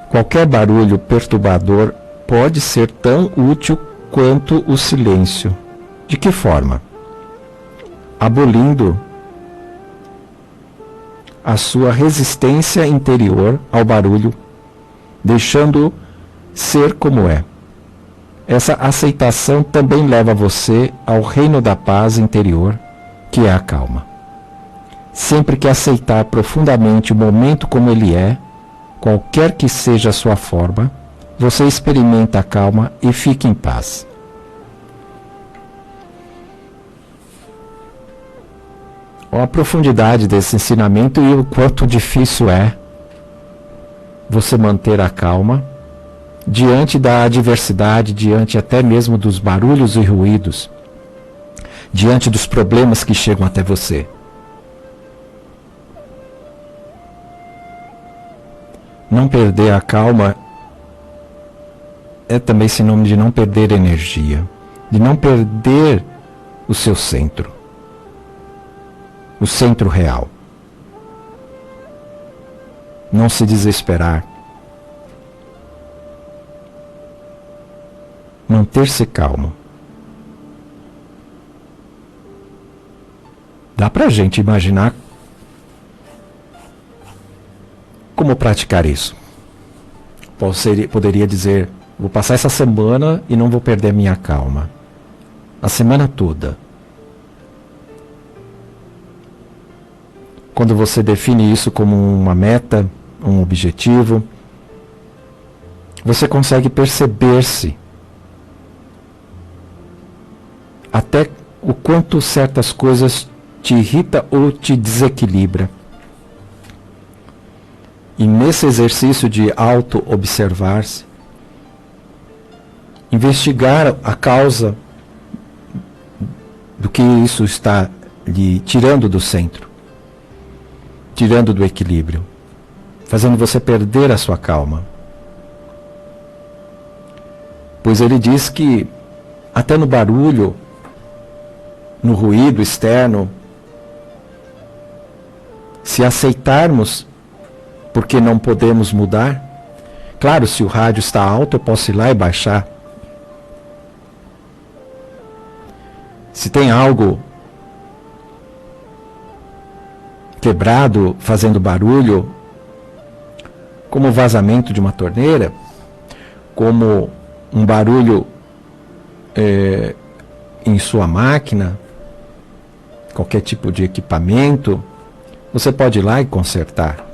qualquer barulho perturbador pode ser tão útil quanto o silêncio. De que forma? Abolindo a sua resistência interior ao barulho, deixando-o ser como é. Essa aceitação também leva você ao reino da paz interior, que é a calma. Sempre que aceitar profundamente o momento como ele é, qualquer que seja a sua forma, você experimenta a calma e fica em paz. Olha a profundidade desse ensinamento e o quanto difícil é você manter a calma diante da adversidade, diante até mesmo dos barulhos e ruídos, diante dos problemas que chegam até você. Não perder a calma é também sinônimo de não perder energia, de não perder o seu centro, o centro real. Não se desesperar. Manter-se calmo. Dá pra gente imaginar como praticar isso. Poderia dizer, vou passar essa semana e não vou perder minha calma. A semana toda. Quando você define isso como uma meta, um objetivo, você consegue perceber-se até o quanto certas coisas te irritam ou te desequilibram. E nesse exercício de auto-observar-se, investigar a causa do que isso está lhe tirando do centro, tirando do equilíbrio, fazendo você perder a sua calma. Pois ele diz que até no barulho, no ruído externo, se aceitarmos porque não podemos mudar. Claro, se o rádio está alto, eu posso ir lá e baixar. Se tem algo quebrado, fazendo barulho, como o vazamento de uma torneira, como um barulho em sua máquina, qualquer tipo de equipamento, você pode ir lá e consertar.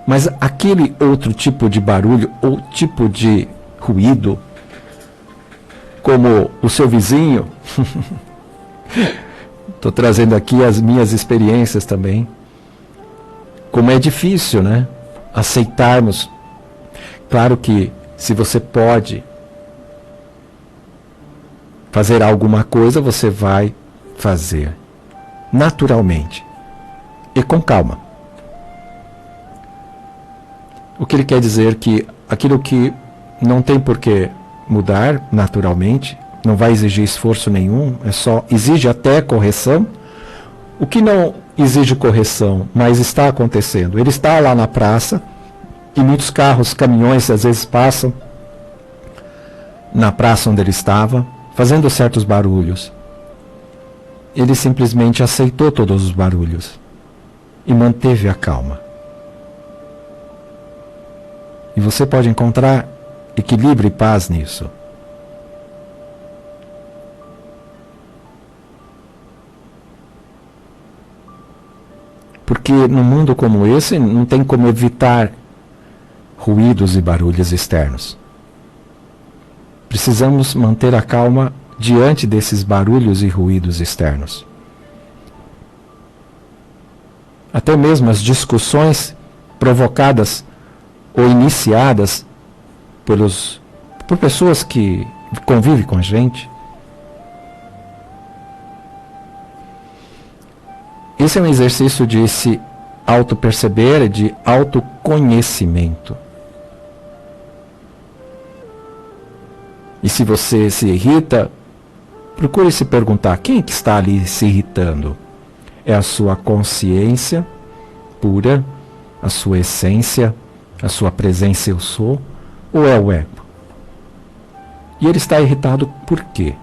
Mas aquele outro tipo de barulho ou tipo de ruído, como o seu vizinho, estou trazendo aqui as minhas experiências também, como é difícil, né? Aceitarmos. Claro que se você pode fazer alguma coisa, você vai fazer naturalmente e com calma. O que ele quer dizer que aquilo que não tem por que mudar naturalmente, não vai exigir esforço nenhum, exige até correção. O que não exige correção, mas está acontecendo, ele está lá na praça e muitos carros, caminhões às vezes passam na praça onde ele estava, fazendo certos barulhos. Ele simplesmente aceitou todos os barulhos e manteve a calma. E você pode encontrar equilíbrio e paz nisso. Porque num mundo como esse não tem como evitar ruídos e barulhos externos. Precisamos manter a calma diante desses barulhos e ruídos externos. Até mesmo as discussões provocadas ou iniciadas por pessoas que convivem com a gente. Esse é um exercício de se auto-perceber, de autoconhecimento. E se você se irrita, procure se perguntar, quem é que está ali se irritando? É a sua consciência pura, a sua essência, a sua presença eu sou, ou é o ego? E ele está irritado por quê?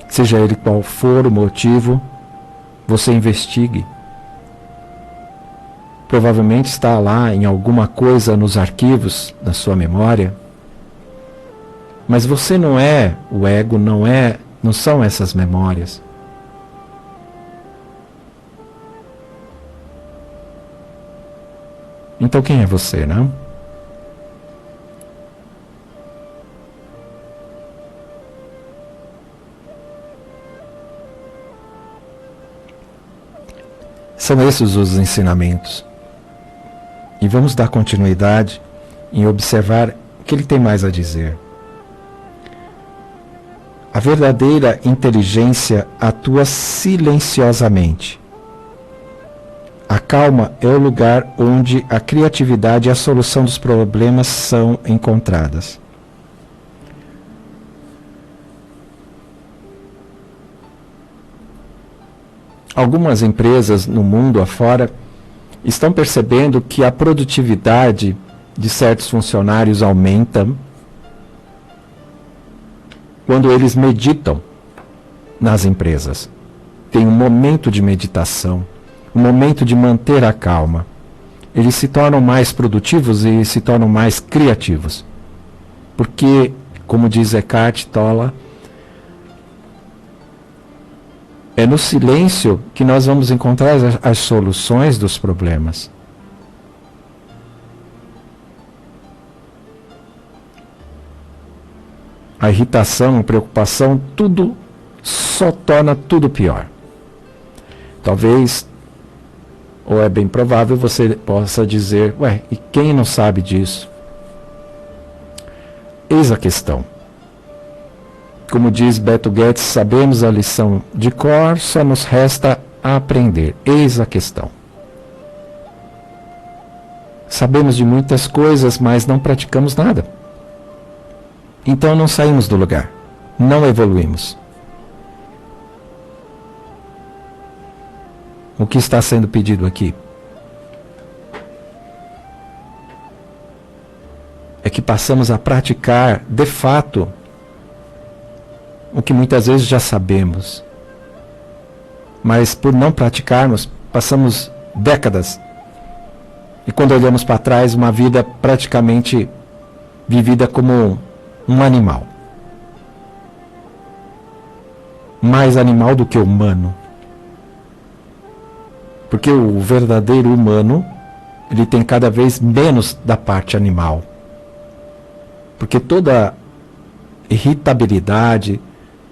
Seja ele qual for o motivo, você investigue. Provavelmente está lá em alguma coisa nos arquivos da sua memória. Mas você não é o ego, não são essas memórias. Então quem é você, não? São esses os ensinamentos. E vamos dar continuidade em observar o que ele tem mais a dizer. A verdadeira inteligência atua silenciosamente. A calma é o lugar onde a criatividade e a solução dos problemas são encontradas. Algumas empresas no mundo afora estão percebendo que a produtividade de certos funcionários aumenta quando eles meditam nas empresas. Tem um momento de meditação, um momento de manter a calma. Eles se tornam mais produtivos e se tornam mais criativos. Porque, como diz Eckhart Tolle, é no silêncio que nós vamos encontrar as soluções dos problemas. A irritação, a preocupação, tudo só torna tudo pior. Talvez, ou é bem provável, você possa dizer, ué, e quem não sabe disso? Eis a questão. Como diz Beto Guedes, sabemos a lição de cor, só nos resta aprender. Eis a questão. Sabemos de muitas coisas, mas não praticamos nada. Então não saímos do lugar, não evoluímos. O que está sendo pedido aqui? É que passamos a praticar, de fato, o que muitas vezes já sabemos. Mas por não praticarmos, passamos décadas. E quando olhamos para trás, uma vida praticamente vivida como um animal. Mais animal do que humano. Porque o verdadeiro humano, ele tem cada vez menos da parte animal. Porque toda irritabilidade,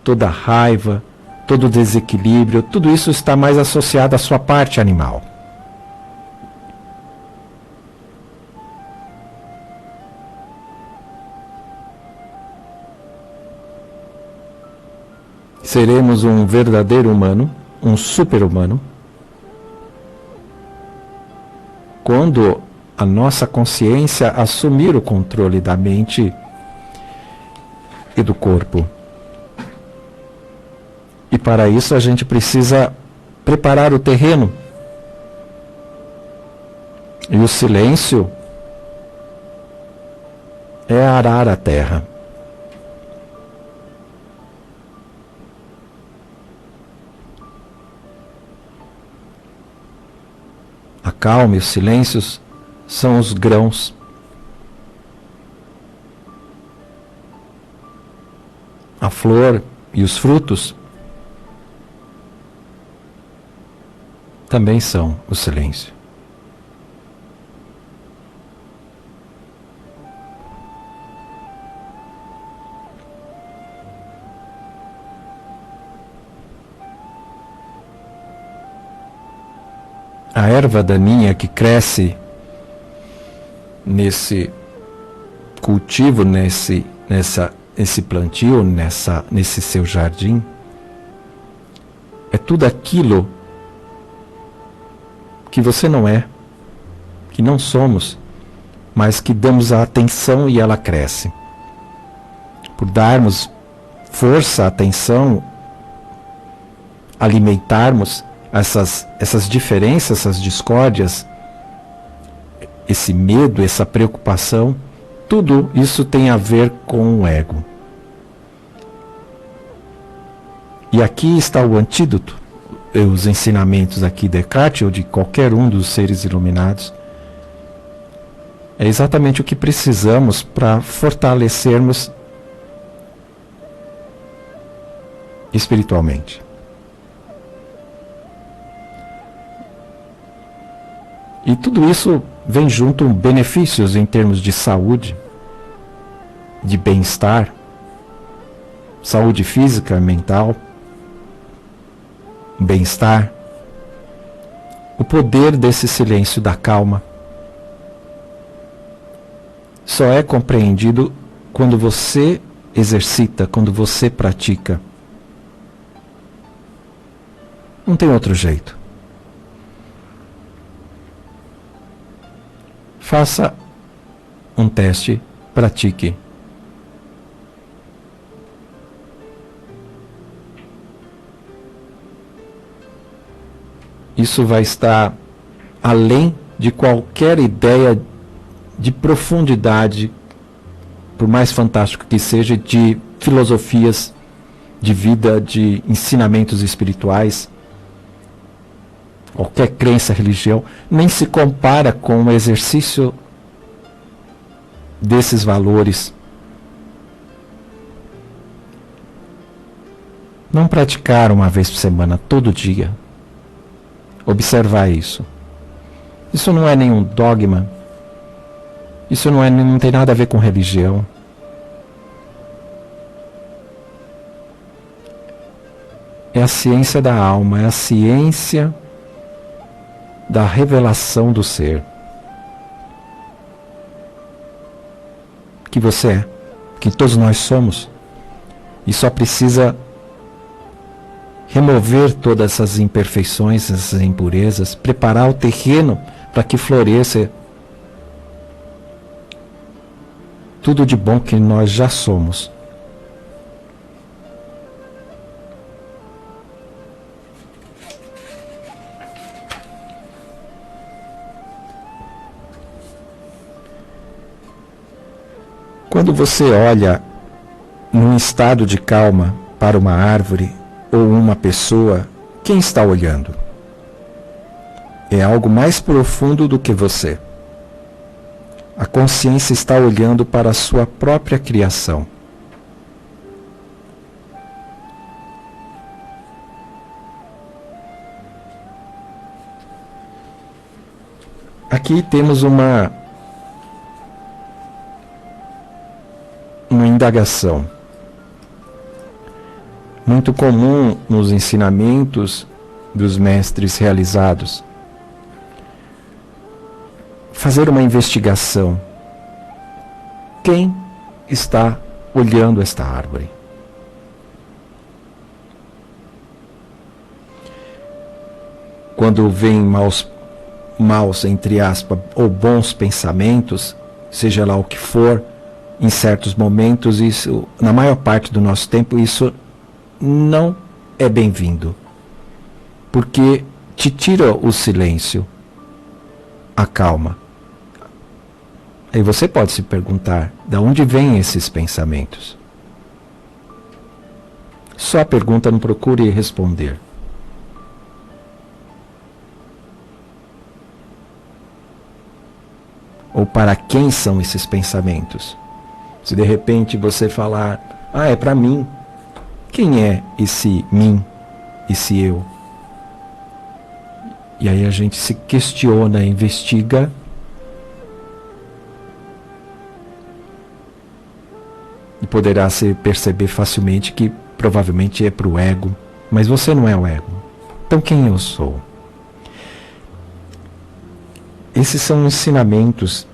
toda raiva, todo desequilíbrio, tudo isso está mais associado à sua parte animal. Seremos um verdadeiro humano, um super-humano, quando a nossa consciência assumir o controle da mente e do corpo. E para isso a gente precisa preparar o terreno. E o silêncio é arar a terra. A calma e os silêncios são os grãos. A flor e os frutos também são o silêncio. A erva daninha que cresce nesse cultivo, nesse plantio, nesse seu jardim, é tudo aquilo que você não é, que não somos, mas que damos a atenção e ela cresce. Por darmos força, atenção, alimentarmos essas diferenças, essas discórdias, esse medo, essa preocupação, tudo isso tem a ver com o ego. E aqui está o antídoto, os ensinamentos aqui de Descartes ou de qualquer um dos seres iluminados. É exatamente o que precisamos para fortalecermos espiritualmente. E tudo isso vem junto benefícios em termos de saúde, de bem-estar, saúde física, mental, bem-estar, o poder desse silêncio da calma só é compreendido quando você exercita, quando você pratica. Não tem outro jeito. Faça um teste, pratique. Isso vai estar além de qualquer ideia de profundidade, por mais fantástico que seja, de filosofias de vida, de ensinamentos espirituais, qualquer crença, religião, nem se compara com o exercício desses valores. Não praticar uma vez por semana, todo dia. Observar isso. Isso não é nenhum dogma. Isso não tem nada a ver com religião. É a ciência da alma, é a ciência da revelação do ser. Que você é, que todos nós somos. E só precisa remover todas essas imperfeições, essas impurezas, preparar o terreno para que floresça tudo de bom que nós já somos. Quando você olha num estado de calma para uma árvore ou uma pessoa, quem está olhando? É algo mais profundo do que você. A consciência está olhando para a sua própria criação. Aqui temos uma indagação muito comum nos ensinamentos dos mestres realizados. Fazer uma investigação. Quem está olhando esta árvore? Quando vem maus, entre aspas, ou bons pensamentos, seja lá o que for, em certos momentos, isso, na maior parte do nosso tempo, isso não é bem-vindo. Porque te tira o silêncio, a calma. Aí você pode se perguntar, de onde vêm esses pensamentos? Só a pergunta, não procure responder. Ou para quem são esses pensamentos? Se de repente você falar, é para mim, quem é esse mim, esse eu? E aí a gente se questiona, investiga, e poderá se perceber facilmente que provavelmente é para o ego, mas você não é o ego. Então quem eu sou? Esses são ensinamentos,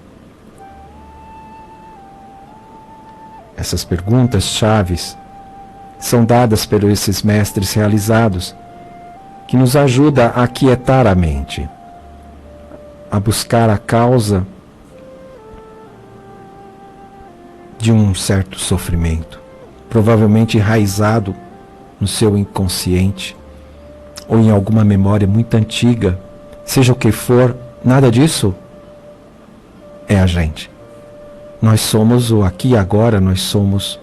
essas perguntas chaves são dadas por esses mestres realizados, que nos ajuda a aquietar a mente, a buscar a causa de um certo sofrimento, provavelmente enraizado no seu inconsciente ou em alguma memória muito antiga, seja o que for, nada disso é a gente. Nós somos o aqui e agora, nós somos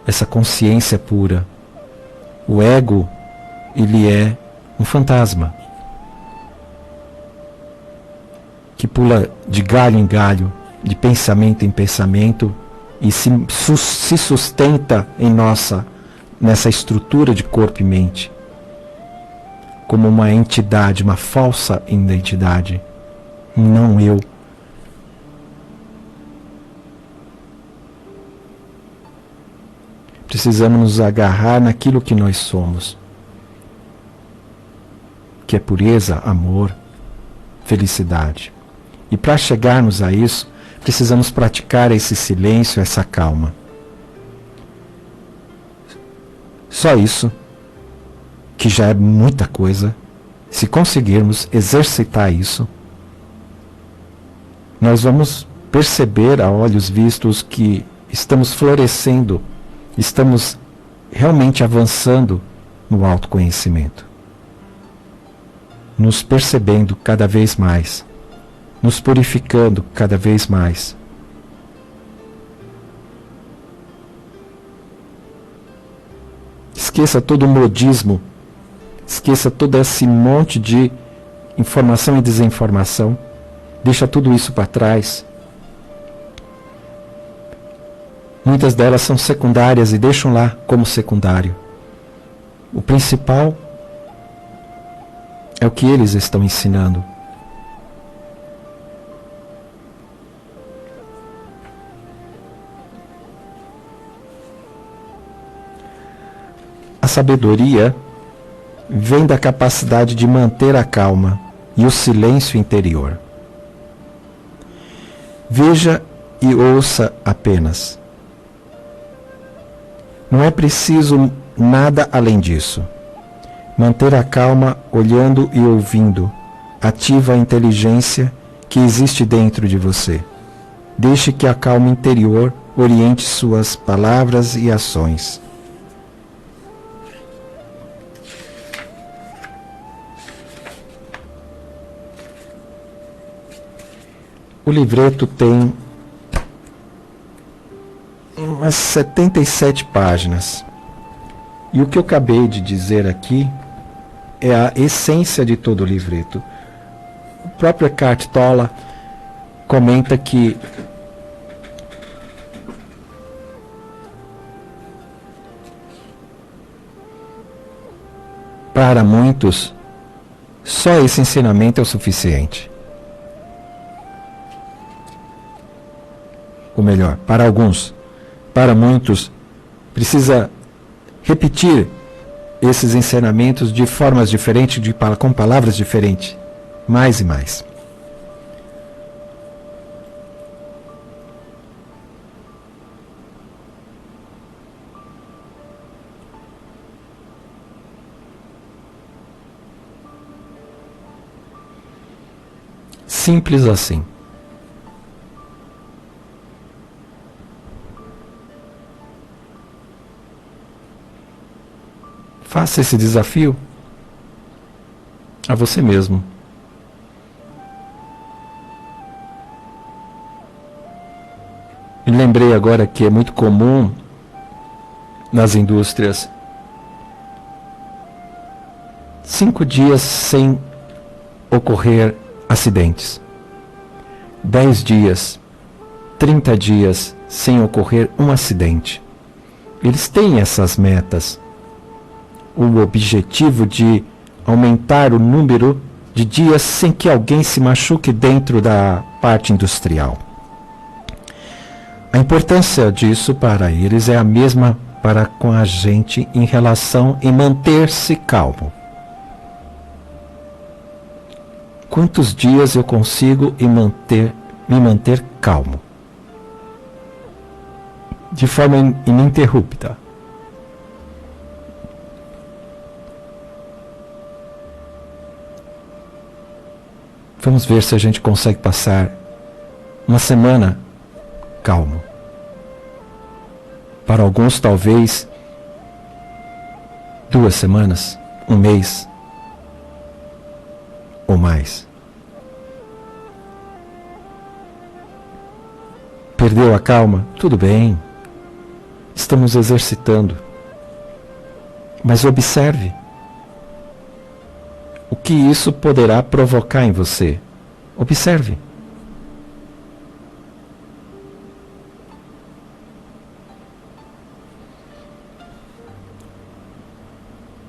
essa consciência pura. O ego, ele é um fantasma que pula de galho em galho, de pensamento em pensamento e se sustenta nessa estrutura de corpo e mente como uma entidade, uma falsa identidade, não eu. Precisamos nos agarrar naquilo que nós somos, que é pureza, amor, felicidade. E para chegarmos a isso, precisamos praticar esse silêncio, essa calma. Só isso, que já é muita coisa, se conseguirmos exercitar isso, nós vamos perceber a olhos vistos que estamos florescendo, estamos realmente avançando no autoconhecimento, nos percebendo cada vez mais, nos purificando cada vez mais. Esqueça todo o modismo, esqueça todo esse monte de informação e desinformação, deixa tudo isso para trás. Muitas delas são secundárias e deixam lá como secundário. O principal é o que eles estão ensinando. A sabedoria vem da capacidade de manter a calma e o silêncio interior. Veja e ouça apenas. Não é preciso nada além disso. Manter a calma olhando e ouvindo ativa a inteligência que existe dentro de você. Deixe que a calma interior oriente suas palavras e ações. O livreto tem umas 77 páginas. E o que eu acabei de dizer aqui é a essência de todo o livreto. O próprio Eckhart Tolle comenta que para muitos, só esse ensinamento é o suficiente. Ou melhor, para alguns, para muitos, precisa repetir esses ensinamentos de formas diferentes, com palavras diferentes, mais e mais. Simples assim. Faça esse desafio a você mesmo. Me lembrei agora que é muito comum nas indústrias 5 dias sem ocorrer acidentes. 10 dias, 30 dias sem ocorrer um acidente. Eles têm essas metas. O objetivo de aumentar o número de dias sem que alguém se machuque dentro da parte industrial. A importância disso para eles é a mesma para com a gente em relação em manter-se calmo. Quantos dias eu consigo me manter calmo? De forma ininterrupta. Vamos ver se a gente consegue passar uma semana calmo. Para alguns, talvez 2 semanas, 1 mês ou mais. Perdeu a calma? Tudo bem. Estamos exercitando. Mas observe o que isso poderá provocar em você. Observe.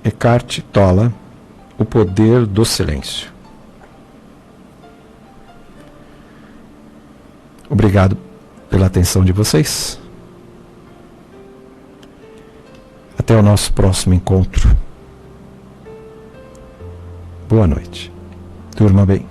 Eckhart Tolle, O Poder do Silêncio. Obrigado pela atenção de vocês. Até o nosso próximo encontro. Boa noite. Durma bem.